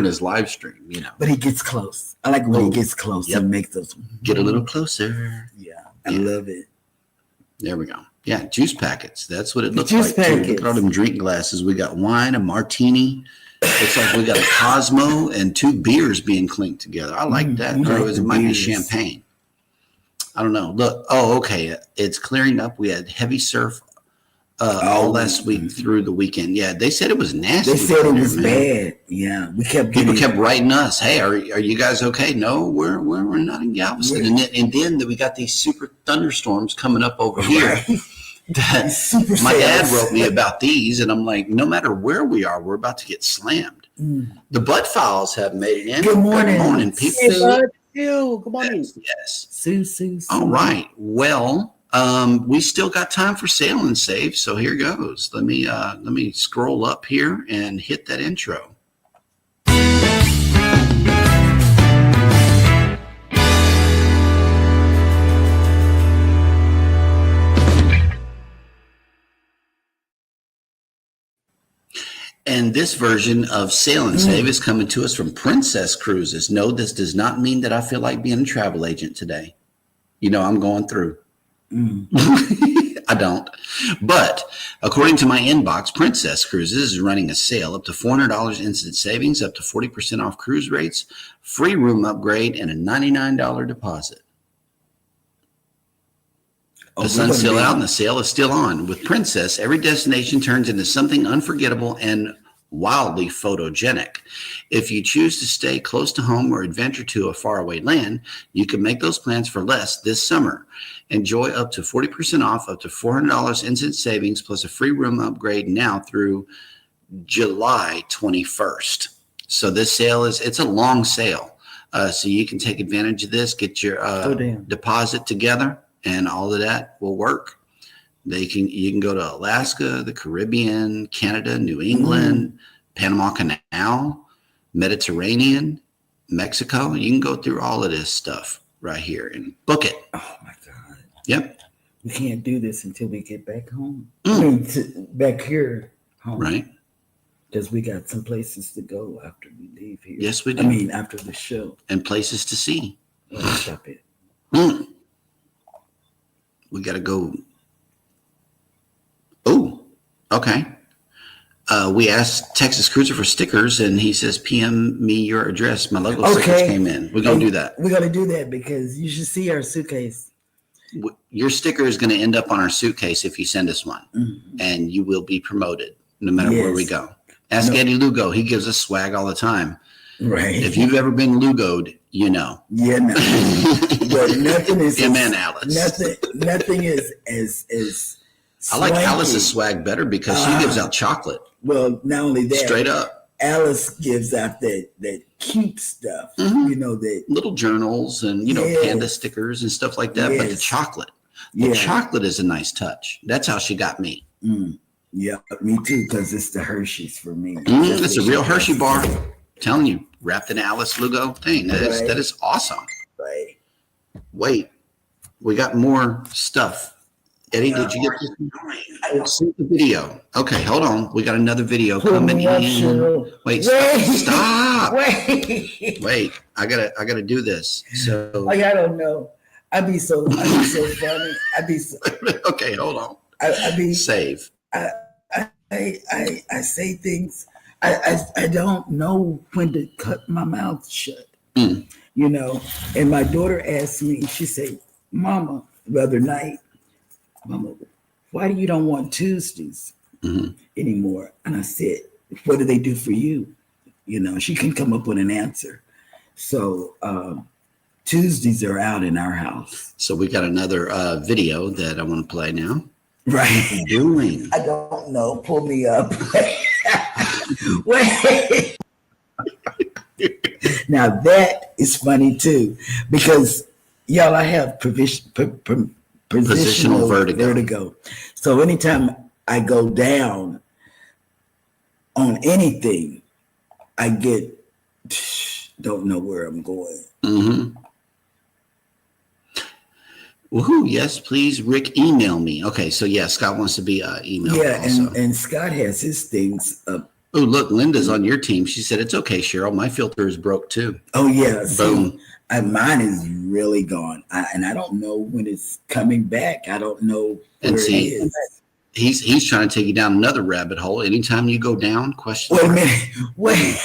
[SPEAKER 3] his live stream,
[SPEAKER 4] But he gets close. I like when he gets close and makes those.
[SPEAKER 3] Get a little closer.
[SPEAKER 4] Yeah, I love it.
[SPEAKER 3] There we go. Yeah, juice packets. That's what it looks
[SPEAKER 4] Juice
[SPEAKER 3] like. Too.
[SPEAKER 4] packets.
[SPEAKER 3] Look at all them drink glasses. We got wine, a martini. Looks like we got a Cosmo and 2 beers being clinked together. I like that.
[SPEAKER 4] You like
[SPEAKER 3] Or it
[SPEAKER 4] the
[SPEAKER 3] might be
[SPEAKER 4] beers.
[SPEAKER 3] champagne. I don't know. Look. Oh, okay. It's clearing up. We had heavy surf all last week through the weekend. Yeah, they said it was nasty.
[SPEAKER 4] They said it
[SPEAKER 3] down there,
[SPEAKER 4] was
[SPEAKER 3] man.
[SPEAKER 4] bad. Yeah, we kept
[SPEAKER 3] People
[SPEAKER 4] getting.
[SPEAKER 3] kept writing us, "Hey, are you guys okay?" No, we're not in Galveston. And then we got these super thunderstorms coming up over here.
[SPEAKER 4] Right.
[SPEAKER 3] That
[SPEAKER 4] Super
[SPEAKER 3] my dad
[SPEAKER 4] cells.
[SPEAKER 3] wrote me about these, and I'm like, no matter where we are, we're about to get slammed. The Bud Files have made it in.
[SPEAKER 4] Good morning.
[SPEAKER 3] Good morning, people.
[SPEAKER 1] Hey, bud. You. Good morning.
[SPEAKER 3] Yes.
[SPEAKER 4] Sue.
[SPEAKER 3] All right. Well, we still got time for Sail and Save, so here goes. Let me scroll up here and hit that intro. And this version of Sail and Save is coming to us from Princess Cruises. No, this does not mean that I feel like being a travel agent today. You know, I'm going through. I don't. But according to my inbox, Princess Cruises is running a sale up to $400 instant savings, up to 40% off cruise rates, free room upgrade, and a $99 deposit. The sun's still out and the sale is still on. With Princess, every destination turns into something unforgettable and wildly photogenic. If you choose to stay close to home or adventure to a faraway land, you can make those plans for less this summer. Enjoy up to 40% off, up to $400 instant savings, plus a free room upgrade now through July 21st. So this sale it's a long sale. So you can take advantage of this, get your deposit together, and all of that will work. You can go to Alaska, the Caribbean, Canada, New England, Panama Canal, Mediterranean, Mexico. You can go through all of this stuff right here and book it.
[SPEAKER 4] Oh my God.
[SPEAKER 3] Yep.
[SPEAKER 4] We can't do this until we get back home. I mean, back here home.
[SPEAKER 3] Right.
[SPEAKER 4] Because we got some places to go after we leave here.
[SPEAKER 3] Yes, we do.
[SPEAKER 4] I mean, after the show.
[SPEAKER 3] And places to see.
[SPEAKER 4] Oh, stop it.
[SPEAKER 3] We got to go. Oh, okay. We asked Texas Cruiser for stickers, and he says, PM me your address. My logo stickers came in. We're going to do that.
[SPEAKER 4] We're going to do that because you should see our suitcase.
[SPEAKER 3] Your sticker is going to end up on our suitcase if you send us one, and you will be promoted no matter where we go. Ask Eddie Lugo. He gives us swag all the time.
[SPEAKER 4] Right.
[SPEAKER 3] If you've ever been Lugo'd, you know.
[SPEAKER 4] Yeah, no. But nothing is.
[SPEAKER 3] Amen, Alice.
[SPEAKER 4] Nothing is as
[SPEAKER 3] I like
[SPEAKER 4] swanky.
[SPEAKER 3] Alice's swag better because she gives out chocolate.
[SPEAKER 4] Well, not only that,
[SPEAKER 3] Straight up.
[SPEAKER 4] Alice gives out that cute stuff. You know, that
[SPEAKER 3] Little journals and, panda stickers and stuff like that. But the chocolate. The chocolate is a nice touch. That's how she got me.
[SPEAKER 4] Yeah, me too, because it's the Hershey's for me.
[SPEAKER 3] It's a real Hershey bar. I'm telling you, wrapped in Alice Lugo thing. That is awesome.
[SPEAKER 4] Right.
[SPEAKER 3] Wait, we got more stuff. Eddie, did you get this? See the video. Okay, hold on. We got another video coming in. Wait, stop. Wait, I gotta do this. So
[SPEAKER 4] I don't know. I'd be so funny.
[SPEAKER 3] okay, hold on.
[SPEAKER 4] I'd be
[SPEAKER 3] save.
[SPEAKER 4] I say things. I don't know when to cut my mouth shut. And my daughter asked me, she said, Mama, the other night, Mama, why do you don't want Tuesdays anymore? And I said, what do they do for you? She can come up with an answer. So Tuesdays are out in our house.
[SPEAKER 3] So we got another video that I want to play now.
[SPEAKER 4] Right.
[SPEAKER 3] What are you doing?
[SPEAKER 4] I don't know. Pull me up. Wait. Now that is funny too, because y'all, I have positional vertigo. So anytime I go down on anything, I don't know where I'm going.
[SPEAKER 3] Woohoo! Yes, please, Rick. Email me. Okay, so Scott wants to be emailed.
[SPEAKER 4] Yeah,
[SPEAKER 3] also.
[SPEAKER 4] and Scott has his things up.
[SPEAKER 3] Oh, look, Linda's on your team. She said it's okay, Cheryl. My filter is broke too.
[SPEAKER 4] Oh yeah,
[SPEAKER 3] boom.
[SPEAKER 4] Mine is really gone, and I don't know when it's coming back. I don't know where
[SPEAKER 3] And see,
[SPEAKER 4] it is.
[SPEAKER 3] he's trying to take you down another rabbit hole. Anytime you go down, question
[SPEAKER 4] Wait a
[SPEAKER 3] mark.
[SPEAKER 4] minute. Wait.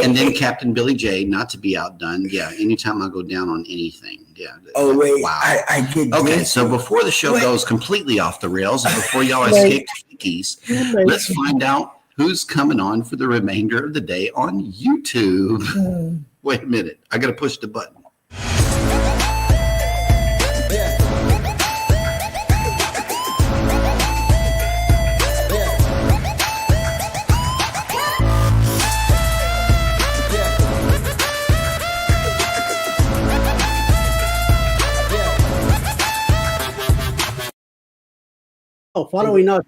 [SPEAKER 3] And then Captain Billy J, not to be outdone. Yeah, anytime I go down on anything. Yeah.
[SPEAKER 4] Oh, wait.
[SPEAKER 3] Wow.
[SPEAKER 4] I get
[SPEAKER 3] Okay,
[SPEAKER 4] this.
[SPEAKER 3] so before the show goes completely off the rails, and before y'all escape to the keys, let's find out who's coming on for the remainder of the day on YouTube. Wait a minute. I got to push the button.
[SPEAKER 1] Following up,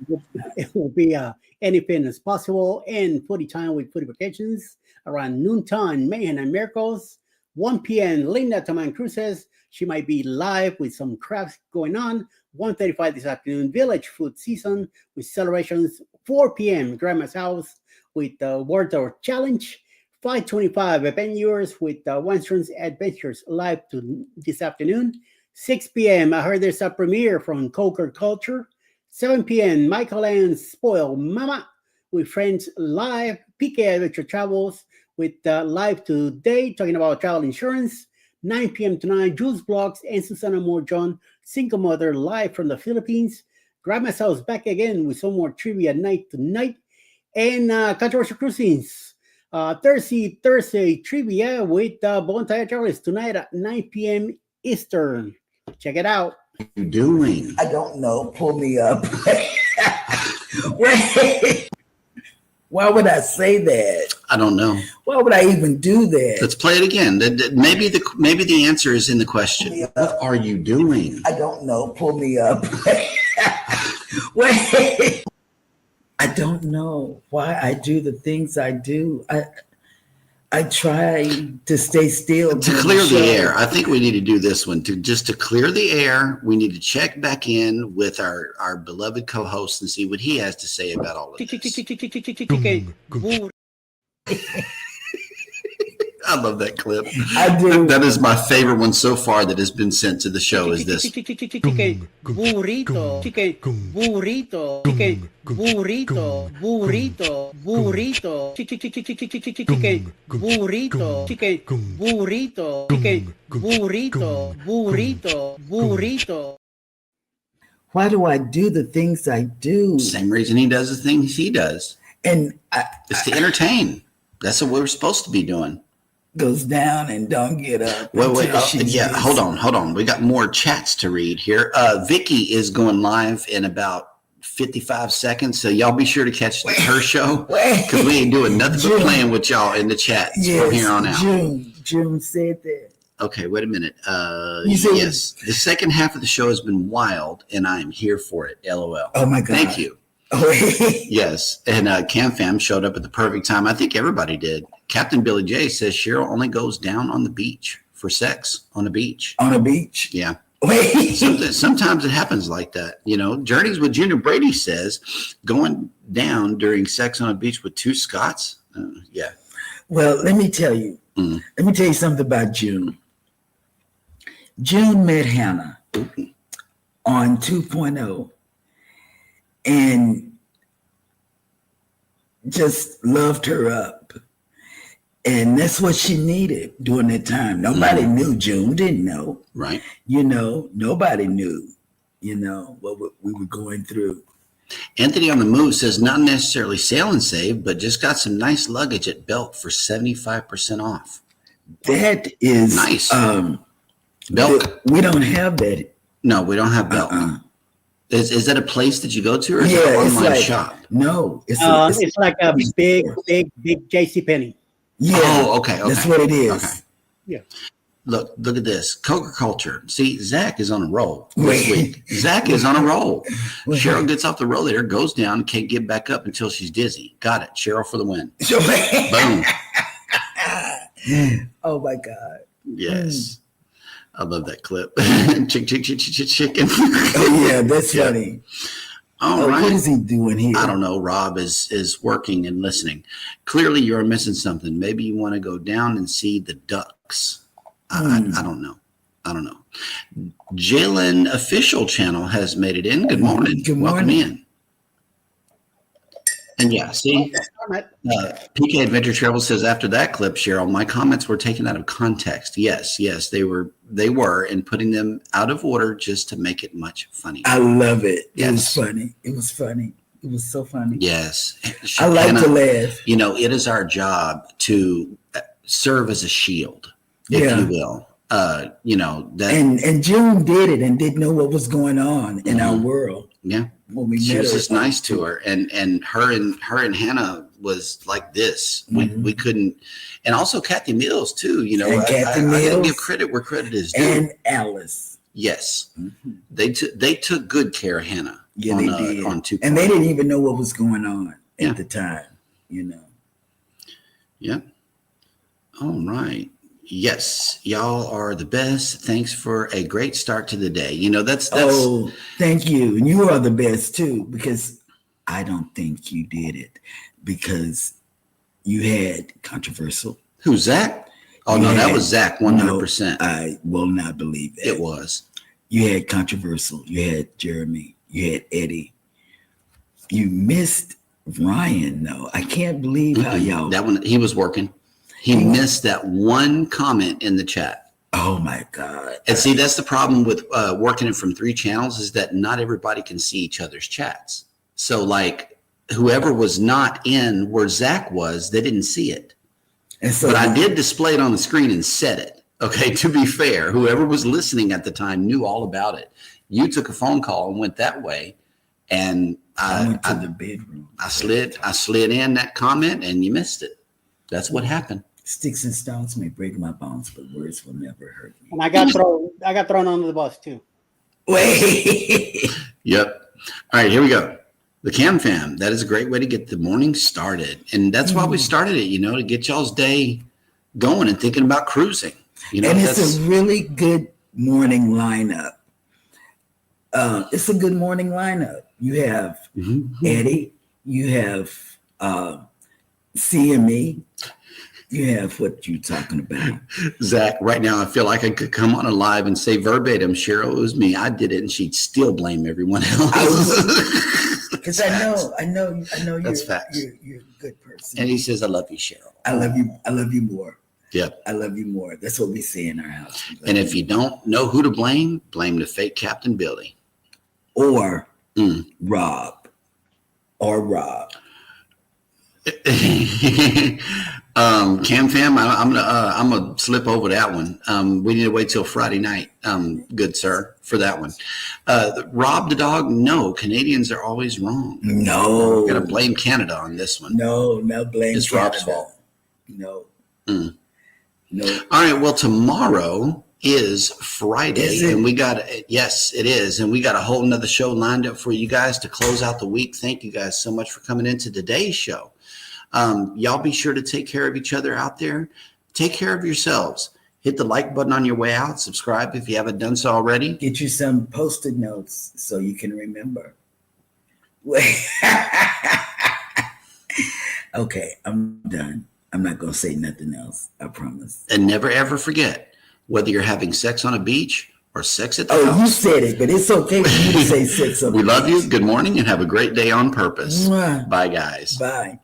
[SPEAKER 1] it will be anything as possible and Footy Time with Footy Vacations around noontime, Mayhem and Miracles. 1 p.m. Linda Taman Cruises. She might be live with some crafts going on. 1:35 this afternoon, Village Food Season with celebrations. 4 p.m. Grandma's House with the Word or Challenge. 5:25 Avengers with Western's Adventures live this afternoon. 6 p.m. I heard there's a premiere from Coker Culture. 7 p.m. Michael and Spoil Mama with Friends live. PK Adventure Travels with live today talking about travel insurance. 9 p.m. tonight, Jules Blocks and Susana Moore John, single mother live from the Philippines. Grandma's House back again with some more trivia night tonight. And Controversial Cruisings. Thursday trivia with Bonfire Travelers tonight at 9 p.m. Eastern. Check it out.
[SPEAKER 3] What are you doing?
[SPEAKER 4] I don't know. Pull me up. Wait. Why would I say that?
[SPEAKER 3] I don't know.
[SPEAKER 4] Why would I even do that?
[SPEAKER 3] Let's play it again. Maybe the answer is in the question. What are you doing?
[SPEAKER 4] I don't know. Pull me up. Wait. I don't know why I do the things I do. I try to stay still.
[SPEAKER 3] To clear the air, I think we need to do this one. To clear the air, we need to check back in with our beloved co-host and see what he has to say about all of this. I love that clip.
[SPEAKER 4] I do.
[SPEAKER 3] That is my favorite one so far that has been sent to the show. Is this?
[SPEAKER 1] Burrito, chicken, burrito, chicken, burrito, burrito, burrito, chicken, burrito, chicken, burrito, chicken, burrito, burrito, burrito.
[SPEAKER 4] Why do I do the things I do?
[SPEAKER 3] Same reason he does the things he does.
[SPEAKER 4] And
[SPEAKER 3] It's to entertain. That's what we're supposed to be doing.
[SPEAKER 4] Goes down and don't get up.
[SPEAKER 3] Wait. Hold on. We got more chats to read here. Vicky is going live in about 55 seconds, so y'all be sure to catch her show because we ain't doing nothing but playing with y'all in the chats from here on out.
[SPEAKER 4] June said that.
[SPEAKER 3] Okay, wait a minute. Yes, the second half of the show has been wild, and I am here for it. LOL.
[SPEAKER 4] Oh my God.
[SPEAKER 3] Thank you. Yes, and Cam Fam showed up at the perfect time. I think everybody did. Captain Billy J says Cheryl only goes down on the beach for sex on a beach.
[SPEAKER 4] On a beach?
[SPEAKER 3] Yeah.
[SPEAKER 4] Wait.
[SPEAKER 3] Sometimes it happens like that. You know, Journeys with Junior Brady says going down during sex on a beach with two Scots. Yeah.
[SPEAKER 4] Well, let me tell you. Let me tell you something about June. June met Hannah on 2.0 and just loved her up. And that's what she needed during that time. Nobody knew. June didn't know.
[SPEAKER 3] Right.
[SPEAKER 4] You know, nobody knew, what we were going through.
[SPEAKER 3] Anthony on the Move says not necessarily sail and save, but just got some nice luggage at Belk for 75% off.
[SPEAKER 4] That is
[SPEAKER 3] nice. Belk.
[SPEAKER 4] We don't have that.
[SPEAKER 3] No, we don't have Belk. Is that a place that you go to, or is it an
[SPEAKER 4] it's
[SPEAKER 3] online
[SPEAKER 4] like,
[SPEAKER 3] shop?
[SPEAKER 4] No,
[SPEAKER 1] it's like a big JCPenney.
[SPEAKER 4] Yeah.
[SPEAKER 3] Oh, okay.
[SPEAKER 4] That's what it is.
[SPEAKER 3] Okay.
[SPEAKER 1] Yeah.
[SPEAKER 3] Look at this. Coca Culture. See, Zach is on a roll this week. Zach is on a roll. Cheryl gets off the roll there, goes down, can't get back up until she's dizzy. Got it. Cheryl for the win. Boom.
[SPEAKER 4] Oh my God.
[SPEAKER 3] Yes. I love that clip. Chicken.
[SPEAKER 4] Oh yeah, that's funny.
[SPEAKER 3] All right.
[SPEAKER 4] What is he doing here?
[SPEAKER 3] I don't know. Rob is working and listening. Clearly, you're missing something. Maybe you want to go down and see the ducks. I don't know. I don't know. Jalen official channel has made it in. Good morning.
[SPEAKER 4] Good
[SPEAKER 3] Welcome
[SPEAKER 4] morning.
[SPEAKER 3] in. And yeah, see, PK Adventure Travel says after that clip, Cheryl, my comments were taken out of context. Yes, they were, and putting them out of order just to make it much funnier.
[SPEAKER 4] I love it.
[SPEAKER 3] Yes.
[SPEAKER 4] It was funny. It was funny. It was so funny.
[SPEAKER 3] Yes.
[SPEAKER 4] I like to laugh.
[SPEAKER 3] You know, it is our job to serve as a shield, if you will. You know, that.
[SPEAKER 4] And June did it and didn't know what was going on in our world.
[SPEAKER 3] Yeah.
[SPEAKER 4] When we
[SPEAKER 3] She
[SPEAKER 4] met
[SPEAKER 3] was
[SPEAKER 4] her.
[SPEAKER 3] just nice to her, and her and Hannah was like this. We couldn't, and also Kathy Mills too. You know,
[SPEAKER 4] And Kathy Mills,
[SPEAKER 3] I gotta give credit where credit is due.
[SPEAKER 4] And Alice.
[SPEAKER 3] Yes, they took good care of Hannah.
[SPEAKER 4] Yeah,
[SPEAKER 3] on,
[SPEAKER 4] they did.
[SPEAKER 3] On two,
[SPEAKER 4] and they didn't even know what was going on at the time. You know.
[SPEAKER 3] Yeah. All right. Yes, y'all are the best. Thanks for a great start to the day. You know, that's
[SPEAKER 4] Oh, thank you. And you are the best too, because I don't think you did it because you had controversial.
[SPEAKER 3] Who's Zach? Oh, no, that was Zach 100%.
[SPEAKER 4] I will not believe that.
[SPEAKER 3] It was.
[SPEAKER 4] You had controversial. You had Jeremy. You had Eddie. You missed Ryan, though. I can't believe how y'all.
[SPEAKER 3] That one, he was working. He missed that one comment in the chat.
[SPEAKER 4] Oh my God.
[SPEAKER 3] And see, that's the problem with working it from 3 channels, is that not everybody can see each other's chats. So like whoever was not in where Zach was, they didn't see it.
[SPEAKER 4] And so,
[SPEAKER 3] but I did display it on the screen and said it. Okay, to be fair, whoever was listening at the time knew all about it. You took a phone call and went that way, and
[SPEAKER 4] I went to the bedroom.
[SPEAKER 3] I slid in that comment, and you missed it. That's what happened.
[SPEAKER 4] Sticks and stones may break my bones, but words will never hurt me.
[SPEAKER 1] And I got thrown under the bus too.
[SPEAKER 4] Wait.
[SPEAKER 3] Yep. All right, here we go. The Cam Fam. That is a great way to get the morning started. And that's why we started it, you know, to get y'all's day going and thinking about cruising. You know,
[SPEAKER 4] and it's a really good morning lineup. It's a good morning lineup. You have Eddie, you have CME, you have what you talking about.
[SPEAKER 3] Zach, right now I feel like I could come on a live and say verbatim, Cheryl, it was me. I did it, and she'd still blame everyone else.
[SPEAKER 4] Because I know
[SPEAKER 3] That's facts.
[SPEAKER 4] You're a good person.
[SPEAKER 3] And he says, I love you, Cheryl.
[SPEAKER 4] I love you more.
[SPEAKER 3] Yep.
[SPEAKER 4] I love you more. That's what we say in our house.
[SPEAKER 3] And if you don't know who to blame the fake Captain Billy.
[SPEAKER 4] Or Rob.
[SPEAKER 3] Cam Fam, I'm gonna slip over that one. We need to wait till Friday night, good sir, for that one. Rob the dog, no, Canadians are always wrong.
[SPEAKER 4] No.
[SPEAKER 3] We're gonna blame Canada on this one.
[SPEAKER 4] No, blame
[SPEAKER 3] it's
[SPEAKER 4] Canada.
[SPEAKER 3] Rob's fault.
[SPEAKER 4] No.
[SPEAKER 3] No. All right, well, tomorrow is Friday, and we got, yes, it is, and we got a whole nother show lined up for you guys to close out the week. Thank you guys so much for coming into today's show. Y'all be sure to take care of each other out there. Take care of yourselves. Hit the like button on your way out. Subscribe if you haven't done so already.
[SPEAKER 4] Get you some Post-it notes so you can remember. Wait. Okay, I'm done. I'm not going to say nothing else. I promise.
[SPEAKER 3] And never, ever forget, whether you're having sex on a beach or sex at the house.
[SPEAKER 4] Oh, you said it, but it's okay for you to say sex on the
[SPEAKER 3] We love
[SPEAKER 4] beach.
[SPEAKER 3] you. Good morning and have a great day on purpose.
[SPEAKER 4] Mwah.
[SPEAKER 3] Bye, guys.
[SPEAKER 4] Bye.